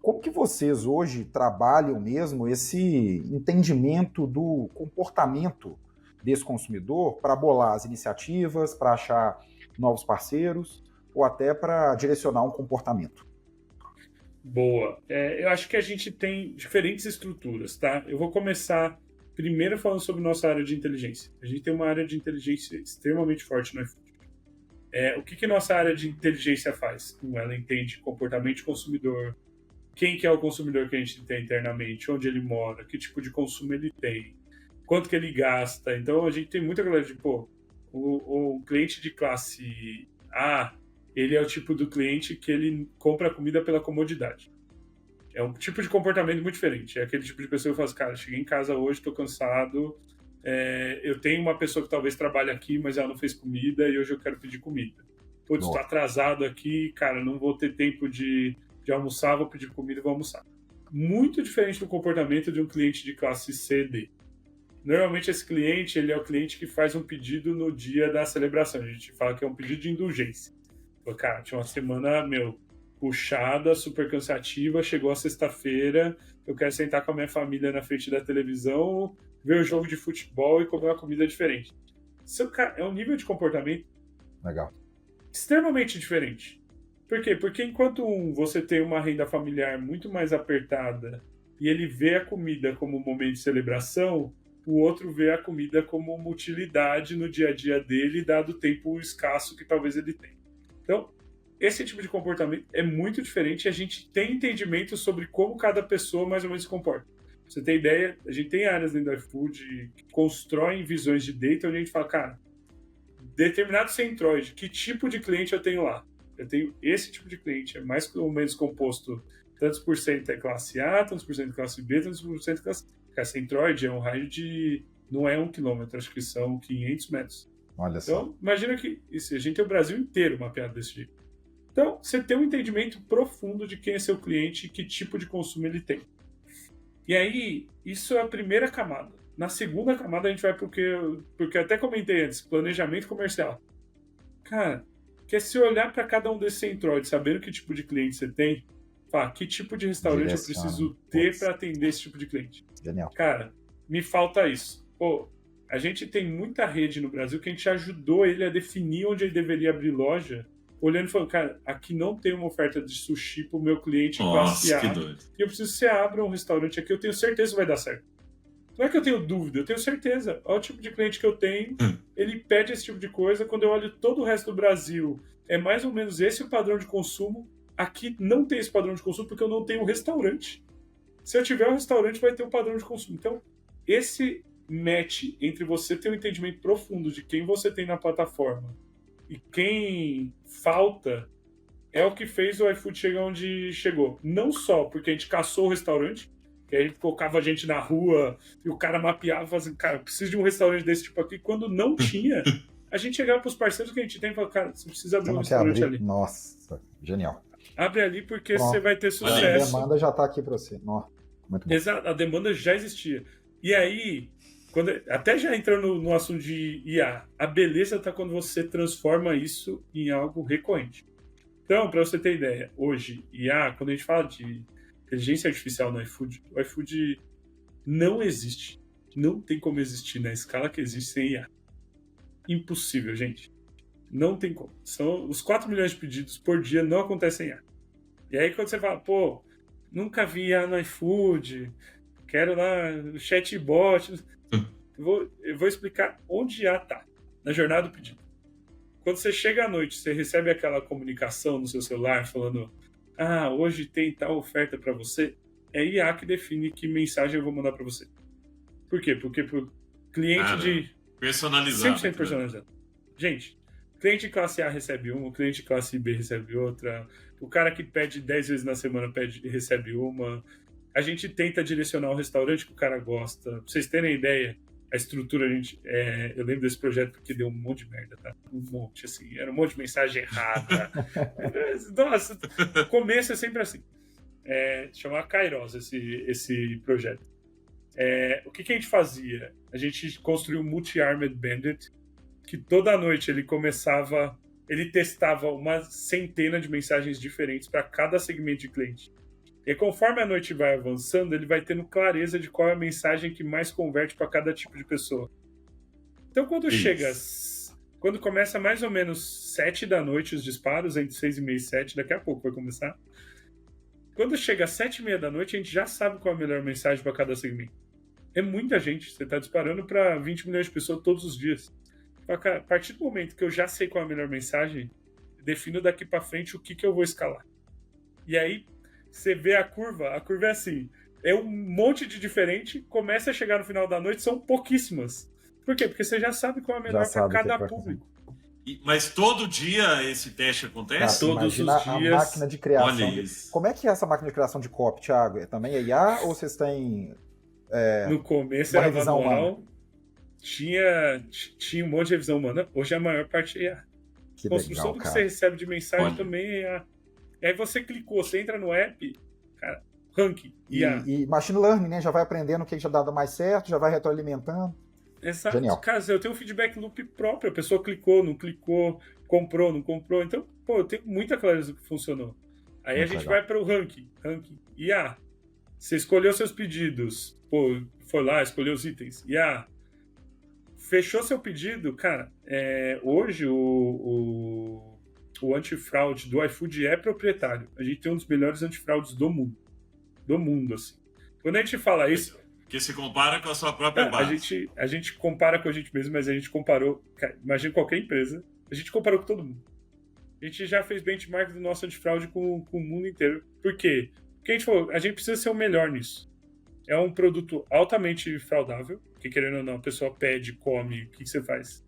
Speaker 2: Como que vocês hoje trabalham mesmo esse entendimento do comportamento desse consumidor para bolar as iniciativas, para achar novos parceiros ou até para direcionar um comportamento?
Speaker 3: Boa. Eu acho que a gente tem diferentes estruturas, tá? Eu vou começar primeiro falando sobre nossa área de inteligência. A gente tem uma área de inteligência extremamente forte no iFood. O que nossa área de inteligência faz? Ela entende comportamento de consumidor, quem que é o consumidor que a gente tem internamente, onde ele mora, que tipo de consumo ele tem, quanto que ele gasta. Então, a gente tem muita galera de, o cliente de classe A, ele é o tipo do cliente que ele compra comida pela comodidade. É um tipo de comportamento muito diferente. É aquele tipo de pessoa que fala, cara, cheguei em casa hoje, estou cansado, eu tenho uma pessoa que talvez trabalhe aqui, mas ela não fez comida e hoje eu quero pedir comida. putz, tô atrasado aqui, cara, não vou ter tempo de almoçar, vou pedir comida e vou almoçar. Muito diferente do comportamento de um cliente de classe C, D. Normalmente esse cliente, ele é o cliente que faz um pedido no dia da celebração. A gente fala que é um pedido de indulgência. Cara, tinha uma semana, puxada, super cansativa, chegou a sexta-feira, eu quero sentar com a minha família na frente da televisão, ver o jogo de futebol e comer uma comida diferente. Isso, cara, é um nível de comportamento
Speaker 2: Legal.
Speaker 3: extremamente diferente. Por quê? Porque enquanto você tem uma renda familiar muito mais apertada e ele vê a comida como um momento de celebração, o outro vê a comida como uma utilidade no dia a dia dele, dado o tempo escasso que talvez ele tenha. Então, esse tipo de comportamento é muito diferente e a gente tem entendimento sobre como cada pessoa mais ou menos se comporta. Pra você ter ideia, a gente tem áreas dentro do iFood que constroem visões de data onde a gente fala, cara, determinado centroide, que tipo de cliente eu tenho lá? Eu tenho esse tipo de cliente, é mais ou menos composto tantos por cento é classe A, tantos por cento é classe B, tantos por cento é classe C. A centroide é um raio de, não é 1 quilômetro, acho que são 500 metros.
Speaker 2: Olha só.
Speaker 3: Então, imagina que a gente tem o Brasil inteiro mapeado desse jeito. Então, você tem um entendimento profundo de quem é seu cliente e que tipo de consumo ele tem. E aí, isso é a primeira camada. Na segunda camada, a gente vai porque eu até comentei antes, planejamento comercial. Cara, que é se olhar para cada um desses centroides, sabendo que tipo de cliente você tem, falar, que tipo de restaurante eu preciso ter para atender esse tipo de cliente.
Speaker 2: Genial.
Speaker 3: Cara, me falta isso. Pô, a gente tem muita rede no Brasil que a gente ajudou ele a definir onde ele deveria abrir loja, olhando e falando, cara, aqui não tem uma oferta de sushi pro meu cliente classe A.
Speaker 1: Que doido.
Speaker 3: E eu preciso que você abra um restaurante aqui, eu tenho certeza que vai dar certo. Não é que eu tenho dúvida, eu tenho certeza. Olha o tipo de cliente que eu tenho, ele pede esse tipo de coisa. Quando eu olho todo o resto do Brasil, é mais ou menos esse o padrão de consumo. Aqui não tem esse padrão de consumo porque eu não tenho um restaurante. Se eu tiver um restaurante, vai ter um padrão de consumo. Então, esse match entre você ter um entendimento profundo de quem você tem na plataforma e quem falta é o que fez o iFood chegar onde chegou. Não só porque a gente caçou o restaurante, que a gente colocava a gente na rua e o cara mapeava, fazendo, cara, eu preciso de um restaurante desse tipo aqui. Quando não tinha, a gente chegava para os parceiros que a gente tem e falava, cara, você precisa abrir um restaurante ali.
Speaker 2: Nossa, genial.
Speaker 3: Abre ali porque Pronto. Você vai ter sucesso.
Speaker 2: A demanda já está aqui para você. Muito bom.
Speaker 3: Exato, a demanda já existia. E aí, até já entrando no assunto de IA, a beleza está quando você transforma isso em algo recorrente. Então, para você ter ideia, hoje, IA, quando a gente fala de inteligência artificial no iFood, o iFood não existe. Não tem como existir na escala que existe sem IA. Impossível, gente. Não tem como. Os 4 milhões de pedidos por dia não acontecem em IA. E aí quando você fala, pô, nunca vi IA no iFood, quero lá o chatbot. Eu vou explicar onde IA está, na jornada do pedido. Quando você chega à noite, você recebe aquela comunicação no seu celular falando hoje tem tal oferta para você, é IA que define que mensagem eu vou mandar para você. Por quê? Porque pro cliente
Speaker 1: personalizado.
Speaker 3: 100% personalizado. Gente, cliente de classe A recebe uma, o cliente de classe B recebe outra, o cara que pede 10 vezes na semana recebe uma. A gente tenta direcionar o restaurante que o cara gosta. Pra vocês terem ideia, a estrutura, eu lembro desse projeto porque deu um monte de merda, tá? Um monte, assim. Era um monte de mensagem errada. Nossa, o começo é sempre assim. Chamava Kairos esse projeto. O que a gente fazia? A gente construiu um multi-armed bandit que toda noite ele testava uma centena de mensagens diferentes para cada segmento de cliente. E conforme a noite vai avançando, ele vai tendo clareza de qual é a mensagem que mais converte para cada tipo de pessoa. Então, quando começa mais ou menos 7 da noite os disparos, entre 6h30 e 7, daqui a pouco vai começar. Quando chega às 7h30 da noite, a gente já sabe qual é a melhor mensagem para cada segmento. É muita gente, você está disparando para 20 milhões de pessoas todos os dias. A partir do momento que eu já sei qual é a melhor mensagem, defino daqui para frente o que eu vou escalar. E aí, você vê a curva é assim, é um monte de diferente, começa a chegar no final da noite, são pouquíssimas. Por quê? Porque você já sabe qual é a melhor para cada público.
Speaker 1: Mas todo dia esse teste acontece?
Speaker 3: Todos os dias.
Speaker 2: A máquina de criação.
Speaker 1: Olha isso.
Speaker 2: Como é que é essa máquina de criação de copy, Thiago? Também é IA ou vocês têm...
Speaker 3: No começo era manual, tinha um monte de revisão humana, hoje a maior parte é IA.
Speaker 2: Que
Speaker 3: Construção
Speaker 2: legal,
Speaker 3: do que
Speaker 2: cara.
Speaker 3: você recebe de mensagem
Speaker 1: Olha.
Speaker 3: também é IA. E aí você clicou, você entra no app, cara, ranking, IA.
Speaker 2: E machine learning, né? Já vai aprendendo o que já dá mais certo, já vai retroalimentando.
Speaker 3: Exato.
Speaker 2: Genial.
Speaker 3: Cara, eu tenho um feedback loop próprio. A pessoa clicou, não clicou, comprou, não comprou. Então, pô, eu tenho muita clareza do que funcionou. Aí
Speaker 2: Muito
Speaker 3: a gente
Speaker 2: legal.
Speaker 3: vai para o ranking. IA. Você escolheu seus pedidos. Pô, foi lá, escolheu os itens. IA. Fechou seu pedido. Cara, hoje o antifraude do iFood é proprietário. A gente tem um dos melhores antifraudes do mundo. Do mundo, assim. Quando a gente fala isso...
Speaker 1: Que se compara com a sua própria base.
Speaker 3: A gente compara com a gente mesmo, mas a gente comparou... Cara, imagina qualquer empresa. A gente comparou com todo mundo. A gente já fez benchmark do nosso antifraude com o mundo inteiro. Por quê? Porque a gente falou, a gente precisa ser o melhor nisso. É um produto altamente fraudável, que querendo ou não, a pessoa pede, come, o que você faz?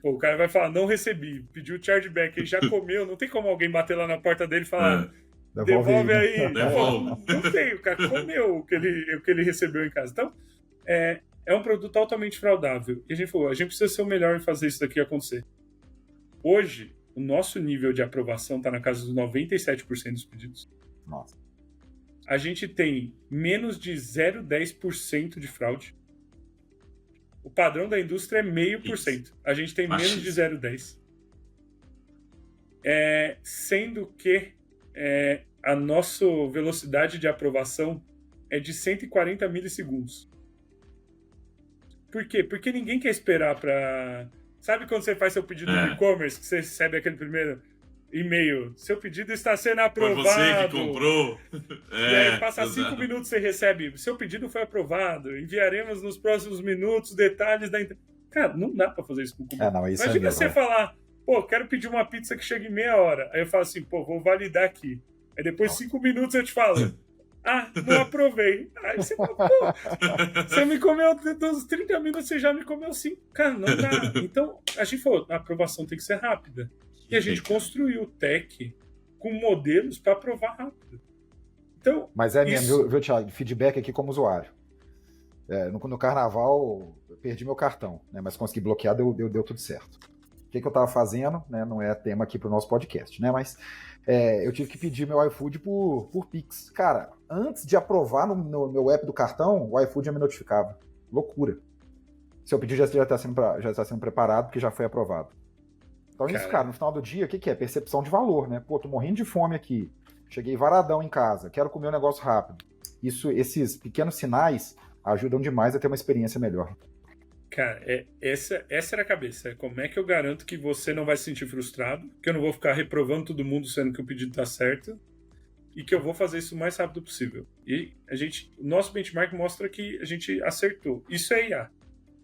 Speaker 3: Pô, o cara vai falar, não recebi, pediu chargeback, ele já comeu, não tem como alguém bater lá na porta dele e falar, devolve aí.
Speaker 1: Devolve.
Speaker 3: Não tem, o cara comeu o que ele recebeu em casa. Então, é um produto altamente fraudável. E a gente falou, a gente precisa ser o melhor em fazer isso daqui acontecer. Hoje, o nosso nível de aprovação está na casa dos 97% dos pedidos.
Speaker 2: Nossa.
Speaker 3: A gente tem menos de 0,10% de fraude. O padrão da indústria é 0,5%. A gente tem menos de 0,10%. Sendo que a nossa velocidade de aprovação é de 140 milissegundos. Por quê? Porque ninguém quer esperar para... Sabe quando você faz seu pedido no e-commerce, que você recebe aquele primeiro e-mail? Seu pedido está sendo aprovado.
Speaker 1: Foi você que comprou.
Speaker 3: E aí passa 5 minutos você recebe. Seu pedido foi aprovado. Enviaremos nos próximos minutos detalhes da... Cara, não dá para fazer isso com o Cubo.
Speaker 2: Não, isso
Speaker 3: Imagina
Speaker 2: mesmo,
Speaker 3: você falar, pô, quero pedir uma pizza que chegue em meia hora. Aí eu falo assim, pô, vou validar aqui. Aí depois 5 minutos eu te falo, não aprovei. Aí você fala, pô, você me comeu dos 30 minutos, você já me comeu 5. Cara, não dá. Então, a gente falou, a aprovação tem que ser rápida. E a gente construiu o tech com modelos para aprovar rápido. Então,
Speaker 2: mas mesmo, viu, Thiago? Feedback aqui como usuário. No carnaval, eu perdi meu cartão, né? Mas consegui bloquear, deu tudo certo. O que eu estava fazendo, né? Não é tema aqui para o nosso podcast, né? Mas eu tive que pedir meu iFood por Pix. Cara, antes de aprovar no meu app do cartão, o iFood já me notificava. Loucura. Seu pedido já está sendo preparado porque já foi aprovado. Então isso, cara, no final do dia, o que é? Percepção de valor, né? Pô, tô morrendo de fome aqui. Cheguei varadão em casa, quero comer um negócio rápido. Esses pequenos sinais ajudam demais a ter uma experiência melhor.
Speaker 3: Cara, essa era a cabeça. Como é que eu garanto que você não vai se sentir frustrado, que eu não vou ficar reprovando todo mundo sendo que o pedido tá certo, e que eu vou fazer isso o mais rápido possível. E o nosso benchmark mostra que a gente acertou. Isso é IA.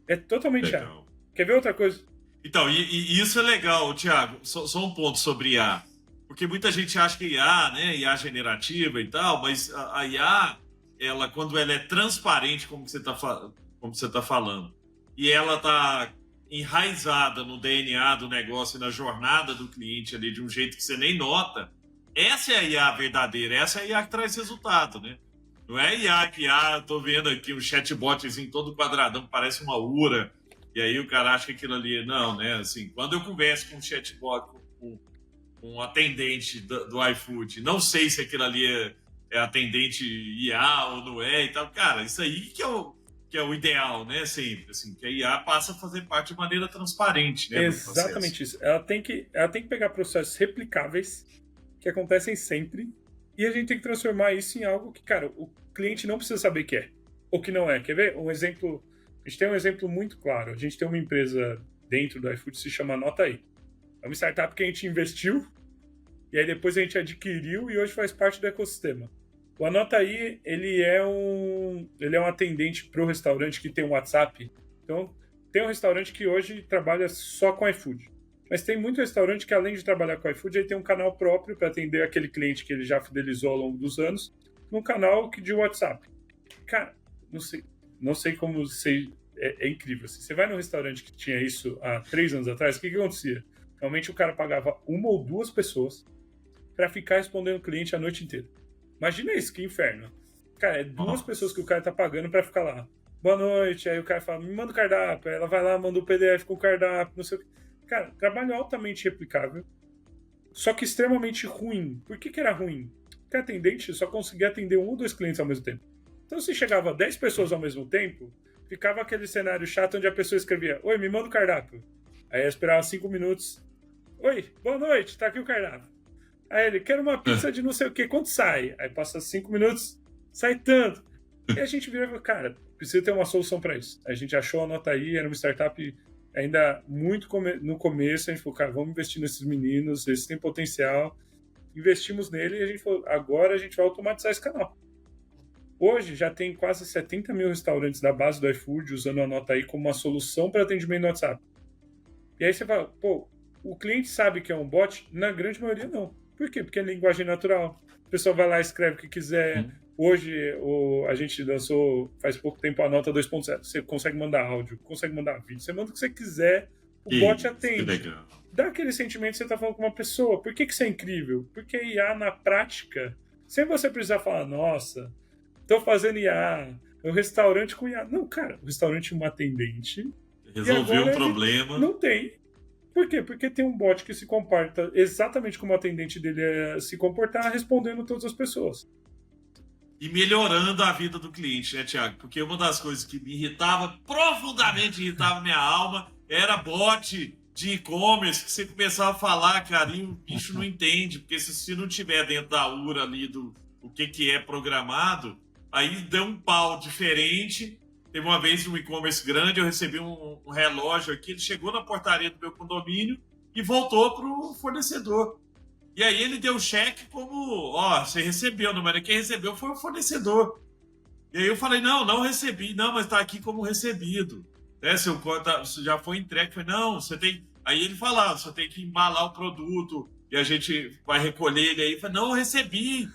Speaker 3: É totalmente IA. Quer ver outra coisa?
Speaker 1: Então, e isso é legal, Thiago. Só um ponto sobre IA. Porque muita gente acha que IA, né, IA generativa e tal, mas a IA, quando ela é transparente, como você tá falando, e ela tá enraizada no DNA do negócio e na jornada do cliente ali de um jeito que você nem nota, essa é a IA verdadeira, essa é a IA que traz resultado, né? Não é IA que, tô vendo aqui um chatbotzinho todo quadradão, parece uma URA, e aí o cara acha que aquilo ali... Não, né? Assim, quando eu converso com um chatbot, com um atendente do iFood, não sei se aquilo ali é atendente IA ou não é e tal. Cara, isso aí que é o ideal, né? Sempre, assim, que a IA passa a fazer parte de maneira transparente, né?
Speaker 3: Exatamente isso. Ela tem que pegar processos replicáveis que acontecem sempre e a gente tem que transformar isso em algo que, cara, o cliente não precisa saber que é ou que não é. Quer ver? A gente tem um exemplo muito claro. A gente tem uma empresa dentro do iFood que se chama Anotaí. É uma startup que a gente investiu e aí depois a gente adquiriu e hoje faz parte do ecossistema. O Anotaí, ele é um atendente para o restaurante que tem um WhatsApp. Então, tem um restaurante que hoje trabalha só com iFood. Mas tem muito restaurante que, além de trabalhar com iFood, ele tem um canal próprio para atender aquele cliente que ele já fidelizou ao longo dos anos, num canal de WhatsApp. Cara, não sei como você... É incrível. Assim. Você vai num restaurante que tinha isso há 3 anos atrás, o que acontecia? Realmente o cara pagava 1 ou 2 pessoas para ficar respondendo o cliente a noite inteira. Imagina isso, que inferno. Cara, 2 pessoas que o cara tá pagando para ficar lá. Boa noite. Aí o cara fala, me manda o cardápio. Aí ela vai lá, manda o PDF com o cardápio, não sei o que. Cara, trabalho altamente replicável, só que extremamente ruim. Por que era ruim? Porque a atendente só conseguia atender 1 ou 2 clientes ao mesmo tempo. Então, se chegava 10 pessoas ao mesmo tempo, ficava aquele cenário chato onde a pessoa escrevia: oi, me manda o cardápio. Aí eu esperava 5 minutos. Oi, boa noite, tá aqui o cardápio. Aí ele: quero uma pizza de não sei o que, quanto sai? Aí passa 5 minutos, sai tanto. E a gente vira e fala: cara, precisa ter uma solução para isso. A gente achou a Nota I, era uma startup ainda muito no começo. A gente falou: cara, vamos investir nesses meninos, eles têm potencial. Investimos nele e a gente falou: agora a gente vai automatizar esse canal. Hoje já tem quase 70 mil restaurantes da base do iFood usando a Nota I como uma solução para atendimento no WhatsApp. E aí você fala: pô, o cliente sabe que é um bot? Na grande maioria não. Por quê? Porque é linguagem natural. O pessoal vai lá e escreve o que quiser. Hoje a gente lançou faz pouco tempo a Nota 2.0. Você consegue mandar áudio, consegue mandar vídeo, você manda o que você quiser, o bot atende. Dá aquele sentimento que você está falando com uma pessoa. Por que isso é incrível? Porque IA na prática, sem você precisar falar: nossa, estou fazendo IA, é um restaurante com IA. Não, cara, o restaurante é uma atendente.
Speaker 1: Resolveu um problema.
Speaker 3: Não tem. Por quê? Porque tem um bot que se comporta exatamente como o atendente dele se comportar, respondendo todas as pessoas.
Speaker 1: E melhorando a vida do cliente, né, Thiago? Porque uma das coisas que me irritava, profundamente irritava minha alma, era bot de e-commerce, que você começava a falar, cara, e o bicho não entende, porque se não tiver dentro da URA ali do o que é programado, aí deu um pau diferente. Teve uma vez um e-commerce grande, eu recebi um relógio aqui, ele chegou na portaria do meu condomínio e voltou para o fornecedor. E aí ele deu o cheque como: ó, você recebeu, não, mas quem recebeu foi o fornecedor. E aí eu falei: não recebi, não, mas está aqui como recebido. Seu já foi entregue. Eu falei: não, você tem... Aí ele falava: você tem que embalar o produto e a gente vai recolher ele aí. Eu falei: não, eu recebi,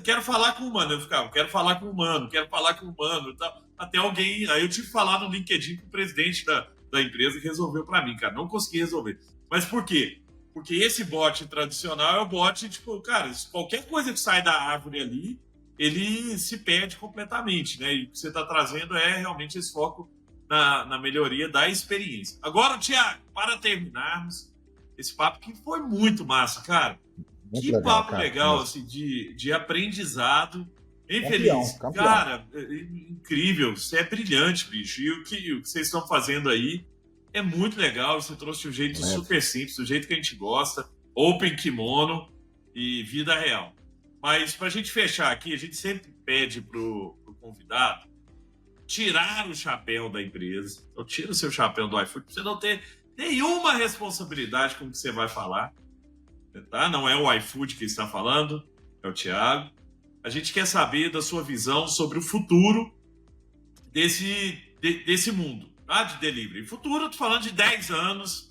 Speaker 1: quero falar com o humano. Eu ficava: quero falar com o humano. Tal. Até alguém... Aí eu tive que falar no LinkedIn com o presidente da empresa que resolveu para mim, cara. Não consegui resolver. Mas por quê? Porque esse bot tradicional é o bot, tipo, cara, qualquer coisa que sai da árvore ali, ele se perde completamente, né? E o que você está trazendo é realmente esse foco na melhoria da experiência. Agora, Thiago, para terminarmos esse papo que foi muito massa, cara. Muito que legal, papo cara, legal, assim, de aprendizado. Infeliz. Campeão. Cara, incrível. Você é brilhante, bicho. E o que vocês estão fazendo aí é muito legal. Você trouxe de um jeito super simples, do jeito que a gente gosta. Open kimono e vida real. Mas pra gente fechar aqui, a gente sempre pede pro convidado tirar o chapéu da empresa. Então, tira o seu chapéu do iFood pra você não ter nenhuma responsabilidade com o que você vai falar. Tá? Não é o iFood que está falando, é o Thiago. A gente quer saber da sua visão sobre o futuro desse mundo, tá? De delivery. Futuro, eu tô falando de 10 anos.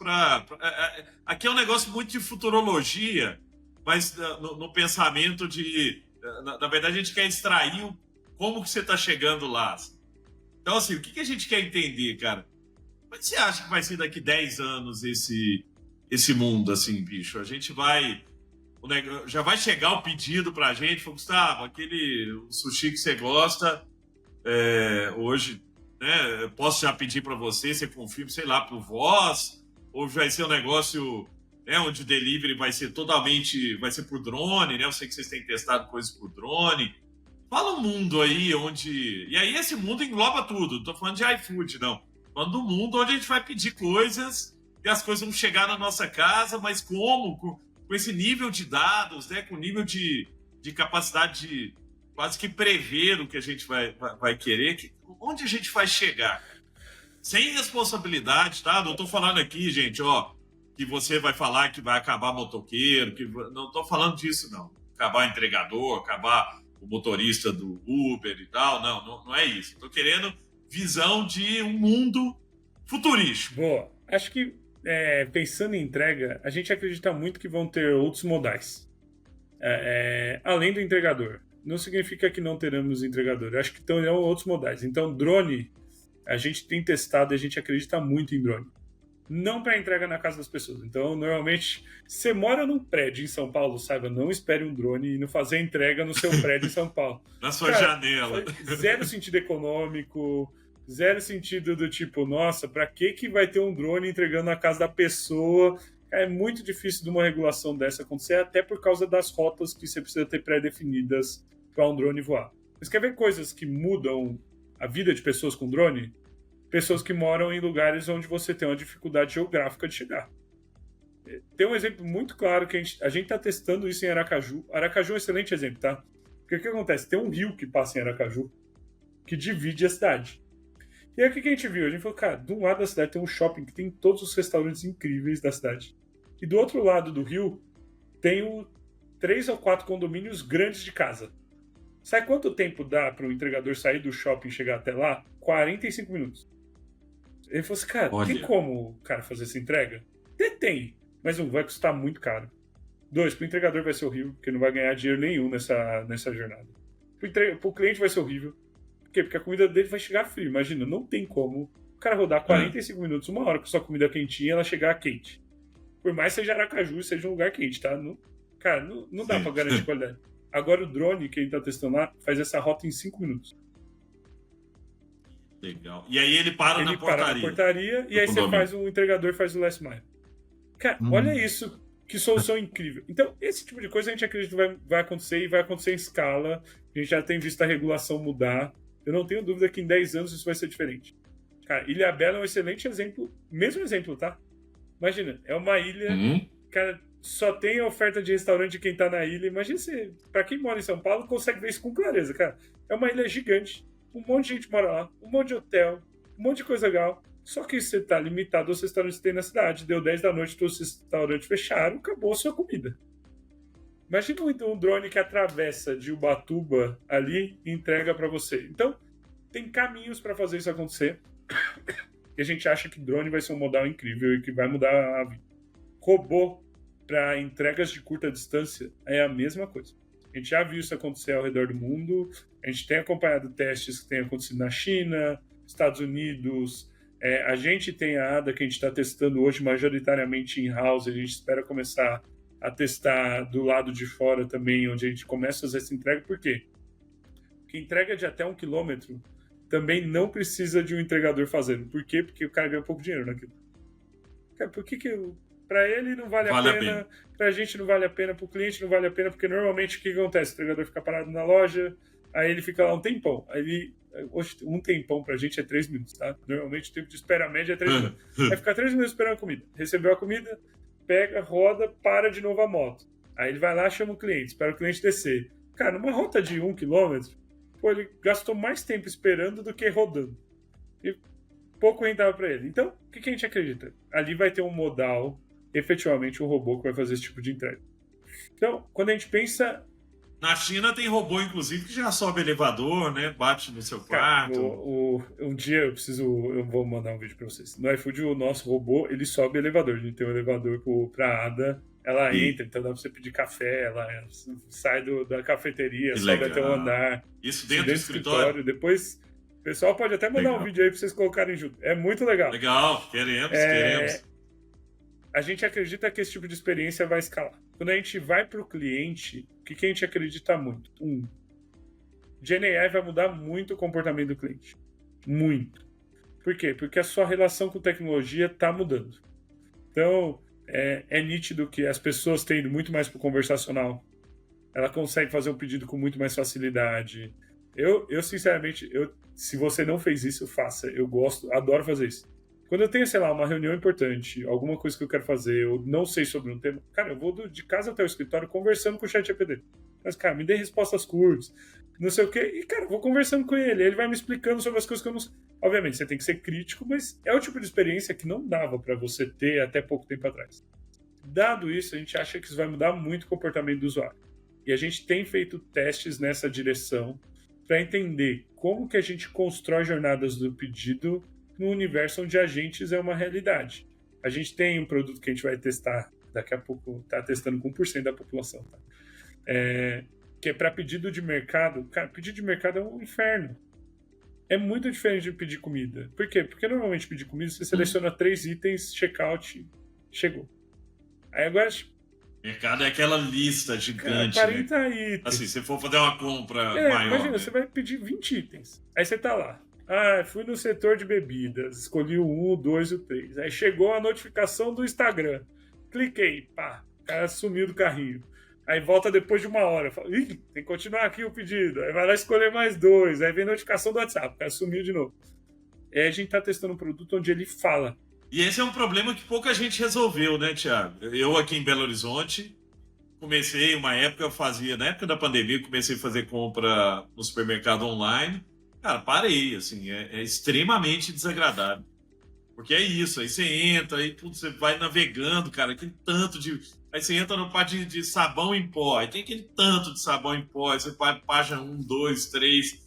Speaker 1: Aqui é um negócio muito de futurologia, mas no pensamento de... Na verdade, a gente quer extrair como que você está chegando lá. Então, assim, o que a gente quer entender, cara? Como você acha que vai ser daqui 10 anos esse mundo, assim, bicho? A gente vai... Já vai chegar o pedido pra gente, falou: Gustavo, aquele sushi que você gosta, hoje, né, eu posso já pedir para você confirma, sei lá, por voz, ou vai ser um negócio, né, onde o delivery vai ser por drone, né? Eu sei que vocês têm testado coisas por drone. Fala um mundo aí onde... E aí esse mundo engloba tudo, não tô falando de iFood, não. Tô falando do mundo onde a gente vai pedir coisas e as coisas vão chegar na nossa casa, mas como? Com esse nível de dados, né? Com nível de capacidade de quase que prever o que a gente vai querer. Onde a gente vai chegar? Sem responsabilidade, tá? Não tô falando aqui, gente, ó, que você vai falar que vai acabar motoqueiro, não tô falando disso, não. Acabar entregador, acabar o motorista do Uber e tal. Não é isso. Tô querendo visão de um mundo futurístico.
Speaker 3: Boa. Acho que pensando em entrega, a gente acredita muito que vão ter outros modais. Além do entregador. Não significa que não teremos entregador. Eu acho que terão outros modais. Então, drone, a gente tem testado e a gente acredita muito em drone. Não para entrega na casa das pessoas. Então, normalmente, você mora num prédio em São Paulo, saiba, não espere um drone e não fazer entrega no seu prédio em São Paulo.
Speaker 1: Na sua janela.
Speaker 3: Zero sentido econômico, Zero sentido do tipo, nossa, pra que vai ter um drone entregando na casa da pessoa? É muito difícil de uma regulação dessa acontecer, até por causa das rotas que você precisa ter pré-definidas para um drone voar. Mas quer ver coisas que mudam a vida de pessoas com drone? Pessoas que moram em lugares onde você tem uma dificuldade geográfica de chegar. Tem um exemplo muito claro que a gente está testando isso em Aracaju. Aracaju é um excelente exemplo, tá? Porque o que acontece? Tem um rio que passa em Aracaju que divide a cidade. E aí o que a gente viu? A gente falou, cara, de um lado da cidade tem um shopping que tem todos os restaurantes incríveis da cidade. E do outro lado do rio tem 3 ou 4 condomínios grandes de casa. Sabe quanto tempo dá para o entregador sair do shopping e chegar até lá? 45 minutos. Ele falou assim, cara, tem como o cara fazer essa entrega? Tem. Mas vai custar muito caro. 2, pro entregador vai ser horrível, porque não vai ganhar dinheiro nenhum nessa jornada. Pro cliente vai ser horrível. Por quê? Porque a comida dele vai chegar fria. Imagina, não tem como o cara rodar 45 minutos, 1 hora com sua comida quentinha e ela chegar quente. Por mais que seja Aracaju, seja um lugar quente, tá? Cara, não dá pra garantir qualidade. Agora o drone que a gente tá testando lá faz essa rota em 5 minutos.
Speaker 1: Legal. E aí ele para na
Speaker 3: portaria e aí o entregador faz o last mile. Cara, olha isso, que solução incrível. Então, esse tipo de coisa a gente acredita que vai acontecer e vai acontecer em escala. A gente já tem visto a regulação mudar. Eu não tenho dúvida que em 10 anos isso vai ser diferente. Cara, Ilhabela é um excelente exemplo, mesmo exemplo, tá? Imagina, é uma ilha, cara, só tem a oferta de restaurante de quem tá na ilha. Imagina pra quem mora em São Paulo, consegue ver isso com clareza, cara. É uma ilha gigante, um monte de gente mora lá, um monte de hotel, um monte de coisa legal. Só que você tá limitado aos restaurantes que tem na cidade. Deu 10 da noite, todos os restaurantes fecharam, acabou a sua comida. Imagina um drone que atravessa de Ubatuba ali e entrega para você. Então, tem caminhos para fazer isso acontecer. E a gente acha que drone vai ser um modal incrível e que vai mudar a vida. Robô para entregas de curta distância é a mesma coisa. A gente já viu isso acontecer ao redor do mundo. A gente tem acompanhado testes que têm acontecido na China, Estados Unidos. A gente tem a ADA que a gente está testando hoje majoritariamente in-house. A gente espera começar a testar do lado de fora também, onde a gente começa a fazer essa entrega. Por quê? Porque entrega de até 1 quilômetro também não precisa de um entregador fazendo. Por quê? Porque o cara ganha pouco dinheiro naquilo. Cara, por que para ele não vale a pena, para a gente não vale a pena, para o cliente não vale a pena, porque normalmente o que acontece? O entregador fica parado na loja, aí ele fica lá um tempão. Hoje, um tempão pra gente é 3 minutos, tá? Normalmente o tempo de espera média é 3 minutos. Vai ficar 3 minutos esperando a comida. Recebeu a comida, pega, roda, para de novo a moto. Aí ele vai lá, chama o cliente, espera o cliente descer. Cara, numa rota de 1 quilômetro, ele gastou mais tempo esperando do que rodando. E pouco rentável para ele. Então, o que a gente acredita? Ali vai ter um modal, efetivamente um robô que vai fazer esse tipo de entrega. Então, quando a gente pensa...
Speaker 1: Na China tem robô, inclusive, que já sobe elevador, né? Bate no seu quarto.
Speaker 3: Um dia eu vou mandar um vídeo para vocês. No iFood, o nosso robô, ele sobe elevador. A gente tem um elevador pra Ada, ela entra, então dá pra você pedir café, ela sai da cafeteria, sobe até o andar.
Speaker 1: Isso dentro do escritório?
Speaker 3: Depois, o pessoal pode até mandar um vídeo aí pra vocês colocarem junto. É muito legal.
Speaker 1: Legal, queremos.
Speaker 3: A gente acredita que esse tipo de experiência vai escalar. Quando a gente vai para o cliente, o que a gente acredita muito? GenAI vai mudar muito o comportamento do cliente. Muito. Por quê? Porque a sua relação com tecnologia está mudando. Então, é nítido que as pessoas têm ido muito mais para o conversacional. Ela consegue fazer um pedido com muito mais facilidade. Eu sinceramente, se você não fez isso, faça. Eu adoro fazer isso. Quando eu tenho, sei lá, uma reunião importante, alguma coisa que eu quero fazer, eu não sei sobre um tema, cara, eu vou de casa até o escritório conversando com o ChatGPT. Mas, cara, me dê respostas curtas, não sei o quê. E, cara, eu vou conversando com ele vai me explicando sobre as coisas que eu não sei. Obviamente, você tem que ser crítico, mas é o tipo de experiência que não dava para você ter até pouco tempo atrás. Dado isso, a gente acha que isso vai mudar muito o comportamento do usuário. E a gente tem feito testes nessa direção para entender como que a gente constrói jornadas do pedido no universo onde agentes é uma realidade. A gente tem um produto que a gente vai testar daqui a pouco, está testando com 1% da população, tá? Que é para pedido de mercado. Cara, pedido de mercado é um inferno. É muito diferente de pedir comida. Por quê? Porque normalmente pedir comida, você seleciona 3 itens, checkout, chegou. Aí agora...
Speaker 1: Mercado é aquela lista gigante,
Speaker 3: 40
Speaker 1: né?
Speaker 3: itens.
Speaker 1: Assim, se for fazer uma compra maior...
Speaker 3: Imagina,
Speaker 1: né?
Speaker 3: você vai pedir 20 itens. Aí você tá lá. Fui no setor de bebidas, escolhi o 1, o 2 e o 3. Aí chegou a notificação do Instagram. Cliquei, pá, o cara sumiu do carrinho. Aí volta depois de 1 hora. Falo, ih, tem que continuar aqui o pedido. Aí vai lá escolher mais 2. Aí vem notificação do WhatsApp, o cara sumiu de novo. Aí a gente tá testando um produto onde ele fala.
Speaker 1: E esse é um problema que pouca gente resolveu, né, Thiago? Eu aqui em Belo Horizonte, comecei uma época, eu fazia, na época da pandemia, comecei a fazer compra no supermercado online. Cara, parei, assim, é extremamente desagradável. Porque é isso, aí você entra, aí tudo, você vai navegando, cara, aquele tanto de... Aí você entra no parte de sabão em pó, aí tem aquele tanto de sabão em pó, aí você vai página 1, 2, 3...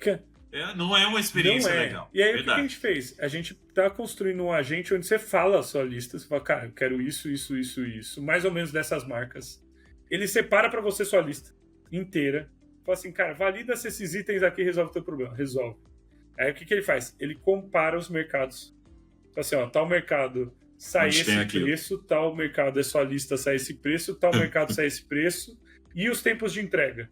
Speaker 1: não é uma experiência legal.
Speaker 3: E aí, o que a gente fez? A gente tá construindo um agente onde você fala a sua lista. Você fala, cara, eu quero isso, isso, isso, isso. Mais ou menos dessas marcas. Ele separa pra você sua lista inteira. Fala assim, cara, valida se esses itens aqui resolvem o teu problema. Resolve. Aí, o que ele faz? Ele compara os mercados. Fala assim, ó, tal mercado sai esse preço, tal mercado é sua lista, sai esse preço, tal mercado sai esse preço. E os tempos de entrega.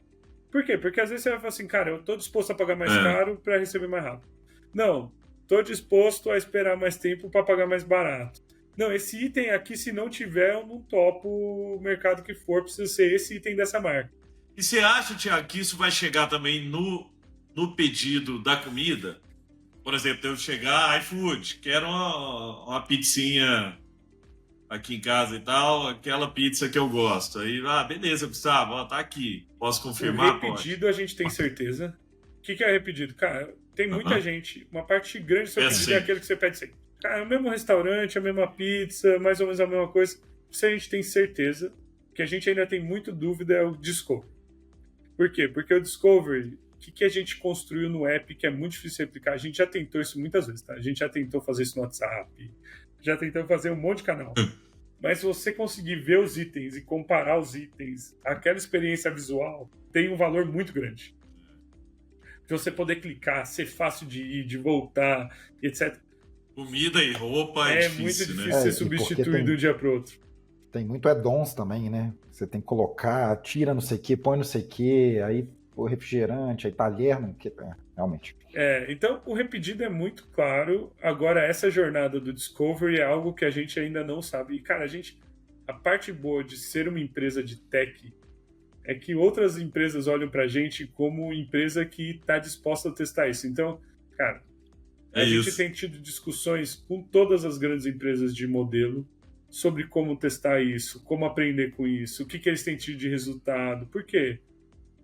Speaker 3: Por quê? Porque às vezes você vai falar assim, cara, eu tô disposto a pagar mais caro para receber mais rápido. Não, tô disposto a esperar mais tempo para pagar mais barato. Não, esse item aqui, se não tiver, eu não topo o mercado que for, precisa ser esse item dessa marca.
Speaker 1: E você acha, Thiago, que isso vai chegar também no pedido da comida? Por exemplo, eu chegar, iFood, quero uma pizzinha aqui em casa e tal, aquela pizza que eu gosto. Aí, beleza, Gustavo, tá aqui. Posso confirmar?
Speaker 3: O repetido, a gente tem certeza. O que é repetido? Cara, tem muita gente, uma parte grande do seu pedido é aquele que você pede sempre. Cara, é o mesmo restaurante, a mesma pizza, mais ou menos a mesma coisa. Isso a gente tem certeza. O que a gente ainda tem muito dúvida é o Discovery. Por quê? Porque o Discovery, o que a gente construiu no app que é muito difícil de replicar? A gente já tentou isso muitas vezes, tá? A gente já tentou fazer isso no WhatsApp, já tentou fazer um monte de canal. Mas se você conseguir ver os itens e comparar os itens, aquela experiência visual tem um valor muito grande. De você poder clicar, ser fácil de ir, de voltar, etc.
Speaker 1: Comida e roupa é difícil,
Speaker 3: muito difícil
Speaker 1: né?
Speaker 3: ser substituído de um dia para o outro.
Speaker 2: Tem muito add-ons também, né? Você tem que colocar, tira não sei o que, põe não sei o que, aí o refrigerante, aí talher, não, realmente.
Speaker 3: Então o repetido é muito claro. Agora, essa jornada do Discovery é algo que a gente ainda não sabe. E, cara, a parte boa de ser uma empresa de tech é que outras empresas olham pra gente como empresa que está disposta a testar isso. Então, cara, a gente tem tido discussões com todas as grandes empresas de modelo sobre como testar isso, como aprender com isso, o que eles têm tido de resultado. Por quê?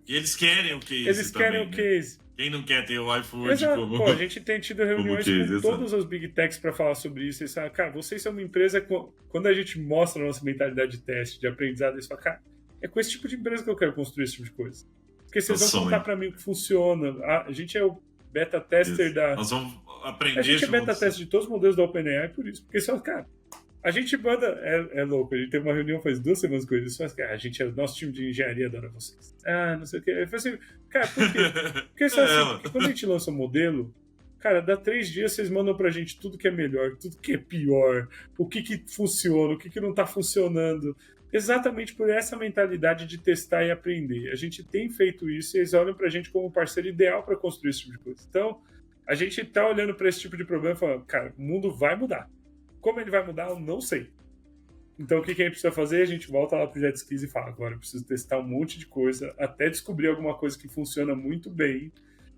Speaker 1: E eles querem o case.
Speaker 3: Eles querem o case.
Speaker 1: Quem não quer ter o iFood
Speaker 3: Exato.
Speaker 1: como...
Speaker 3: Pô, a gente tem tido reuniões com todas as Big Techs para falar sobre isso. Eles falam, cara, vocês são uma empresa... Quando a gente mostra a nossa mentalidade de teste, de aprendizado, eles falam, cara, é com esse tipo de empresa que eu quero construir esse tipo de coisa. Porque vocês vão contar para mim o que funciona. A gente é o beta tester da...
Speaker 1: Nós vamos aprender.
Speaker 3: A gente é beta tester de todos os modelos da OpenAI por isso. Porque só, cara... A gente manda... É louco. A gente teve uma reunião faz 2 semanas com eles. A gente é o nosso time de engenharia adora vocês. Não sei o quê. Eu falei assim, cara, por quê? Porque só assim, porque quando a gente lança um modelo, cara, dá 3 dias vocês mandam pra gente tudo que é melhor, tudo que é pior, o que funciona, o que não tá funcionando. Exatamente por essa mentalidade de testar e aprender. A gente tem feito isso e eles olham pra gente como um parceiro ideal pra construir esse tipo de coisa. Então, a gente tá olhando pra esse tipo de problema e falando, cara, o mundo vai mudar. Como ele vai mudar, eu não sei. Então, o que a gente precisa fazer? A gente volta lá pro Jet Skis e fala, agora eu preciso testar um monte de coisa até descobrir alguma coisa que funciona muito bem.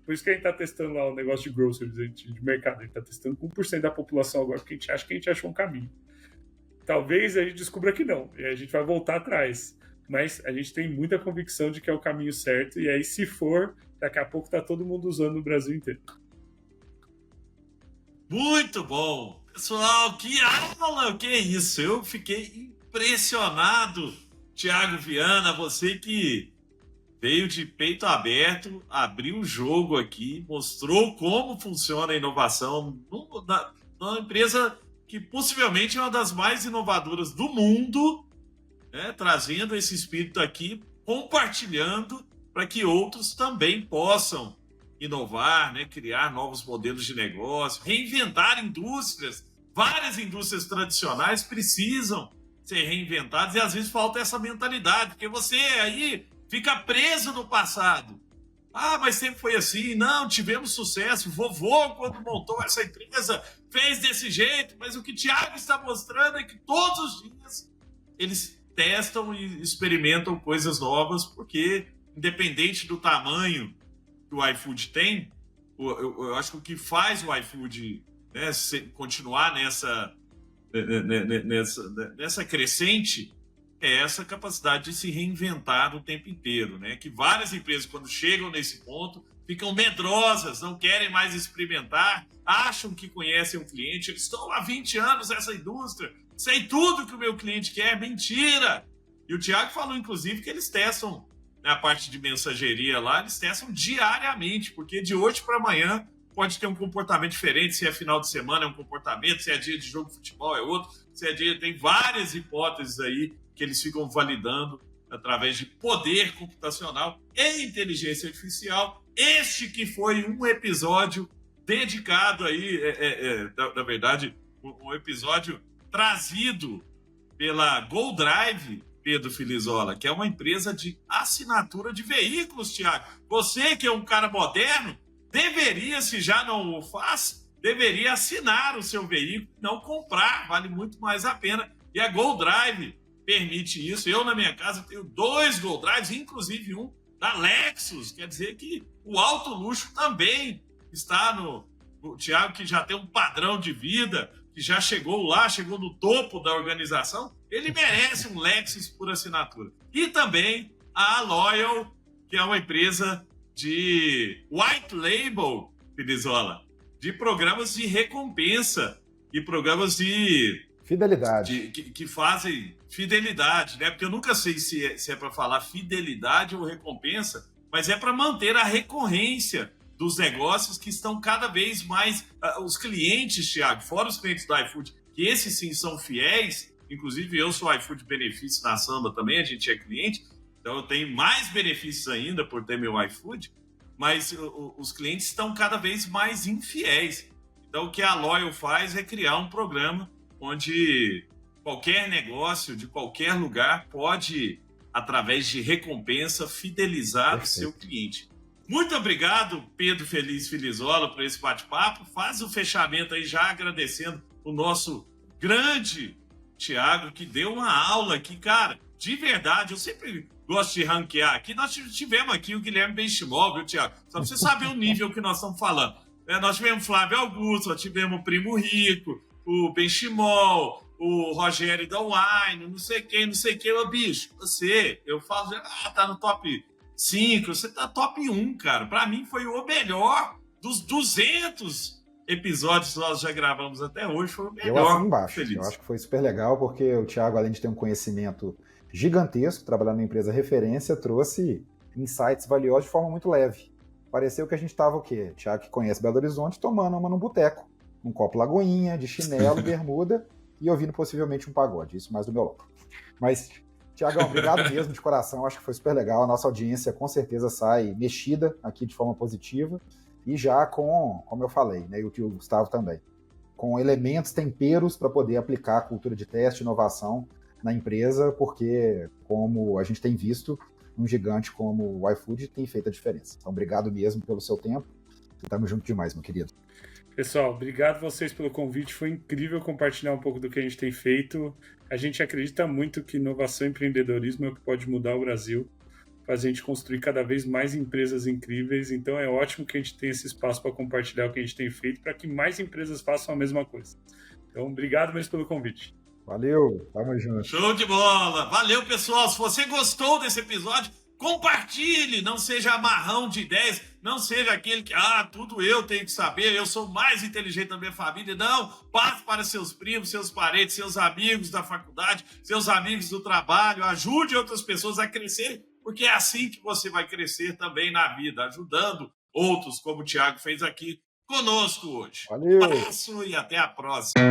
Speaker 3: Por isso que a gente tá testando lá o negócio de groceries, de mercado. A gente tá testando com 1% da população agora, porque a gente acha que a gente achou um caminho. Talvez a gente descubra que não, e a gente vai voltar atrás. Mas a gente tem muita convicção de que é o caminho certo, e aí, se for, daqui a pouco tá todo mundo usando no Brasil inteiro.
Speaker 1: Muito bom! Pessoal, que aula! Que é isso? Eu fiquei impressionado. Thiago Viana, você que veio de peito aberto, abriu o jogo aqui, mostrou como funciona a inovação numa empresa que possivelmente é uma das mais inovadoras do mundo, né? Trazendo esse espírito aqui, compartilhando para que outros também possam inovar, né? Criar novos modelos de negócio, reinventar indústrias. Várias indústrias tradicionais precisam ser reinventadas e às vezes falta essa mentalidade, porque você aí fica preso no passado. Ah, mas sempre foi assim. Não, tivemos sucesso. Vovô, quando montou essa empresa, fez desse jeito. Mas o que o Thiago está mostrando é que todos os dias eles testam e experimentam coisas novas, porque independente do tamanho que o iFood tem, eu acho que o que faz o iFood, né, continuar nessa crescente é essa capacidade de se reinventar o tempo inteiro, né? Que várias empresas, quando chegam nesse ponto, ficam medrosas, não querem mais experimentar, acham que conhecem o cliente. Eu estou há 20 anos nessa indústria, sei tudo que o meu cliente quer. Mentira! E o Thiago falou, inclusive, que eles testam, na parte de mensageria lá, eles testam diariamente, porque de hoje para amanhã pode ter um comportamento diferente. Se é final de semana é um comportamento, se é dia de jogo de futebol é outro, se é dia... Tem várias hipóteses aí que eles ficam validando através de poder computacional e inteligência artificial. Este que foi um episódio dedicado aí, na verdade, um episódio trazido pela GoDrive, Pedro Filizola, que é uma empresa de assinatura de veículos, Thiago. Você que é um cara moderno, deveria, se já não o faz, deveria assinar o seu veículo, não comprar, vale muito mais a pena. E a GoDrive permite isso. Eu, na minha casa, tenho 2 GoDrives, inclusive um da Lexus. Quer dizer que o alto luxo também está no Thiago, que já tem um padrão de vida, que já chegou lá, chegou no topo da organização. Ele merece um Lexus por assinatura. E também a Loyal, que é uma empresa de white label, Filizola, de programas de recompensa e programas de
Speaker 2: Fidelidade.
Speaker 1: que fazem fidelidade, né? Porque eu nunca sei se é para falar fidelidade ou recompensa, mas é para manter a recorrência dos negócios que estão cada vez mais... os clientes, Thiago, fora os clientes do iFood, que esses sim são fiéis, inclusive eu sou iFood Benefícios na Samba também, a gente é cliente, então eu tenho mais benefícios ainda por ter meu iFood, mas os clientes estão cada vez mais infiéis. Então o que a Loyal faz é criar um programa onde qualquer negócio de qualquer lugar pode, através de recompensa, fidelizar o seu cliente. Muito obrigado, Pedro Feliz Filizola, por esse bate-papo. Faz o fechamento aí, já agradecendo o nosso grande Thiago, que deu uma aula aqui, cara. De verdade, eu sempre gosto de ranquear aqui. Nós tivemos aqui o Guilherme Benchimol, viu, Thiago? Só pra você saber o nível que nós estamos falando. Nós tivemos Flávio Augusto, nós tivemos o Primo Rico, o Benchimol, o Rogério da Wine, não sei quem. Ô, bicho, eu falo, tá no top 5, você tá top 1, cara. Pra mim foi o melhor dos 200 episódios que nós já gravamos até hoje, foi o melhor.
Speaker 2: Eu assino embaixo. Eu acho que foi super legal, porque o Thiago, além de ter um conhecimento gigantesco, trabalhando numa empresa referência, trouxe insights valiosos de forma muito leve. Pareceu que a gente estava o quê? Thiago, que conhece Belo Horizonte, tomando uma num boteco, um copo Lagoinha, de chinelo, bermuda, e ouvindo possivelmente um pagode. Isso mais do meu lado. Mas, Thiagão, obrigado mesmo de coração. Acho que foi super legal. A nossa audiência com certeza sai mexida aqui de forma positiva. E já com, como eu falei, né, e o tio Gustavo também, com elementos, temperos para poder aplicar a cultura de teste e inovação na empresa, porque, como a gente tem visto, um gigante como o iFood tem feito a diferença. Então, obrigado mesmo pelo seu tempo. Estamos juntos demais, meu querido.
Speaker 3: Pessoal, obrigado vocês pelo convite. Foi incrível compartilhar um pouco do que a gente tem feito. A gente acredita muito que inovação e empreendedorismo é o que pode mudar o Brasil, fazer a gente construir cada vez mais empresas incríveis. Então é ótimo que a gente tenha esse espaço para compartilhar o que a gente tem feito, para que mais empresas façam a mesma coisa. Então, obrigado mesmo pelo convite.
Speaker 2: Valeu, tamo junto.
Speaker 1: Show de bola! Valeu, pessoal! Se você gostou desse episódio, compartilhe! Não seja amarrão de ideias, não seja aquele que, tudo eu tenho que saber, eu sou mais inteligente da minha família. Não! Passe para seus primos, seus parentes, seus amigos da faculdade, seus amigos do trabalho, ajude outras pessoas a crescer, porque é assim que você vai crescer também na vida, ajudando outros, como o Thiago fez aqui conosco hoje.
Speaker 2: Valeu!
Speaker 1: Um abraço e até a próxima!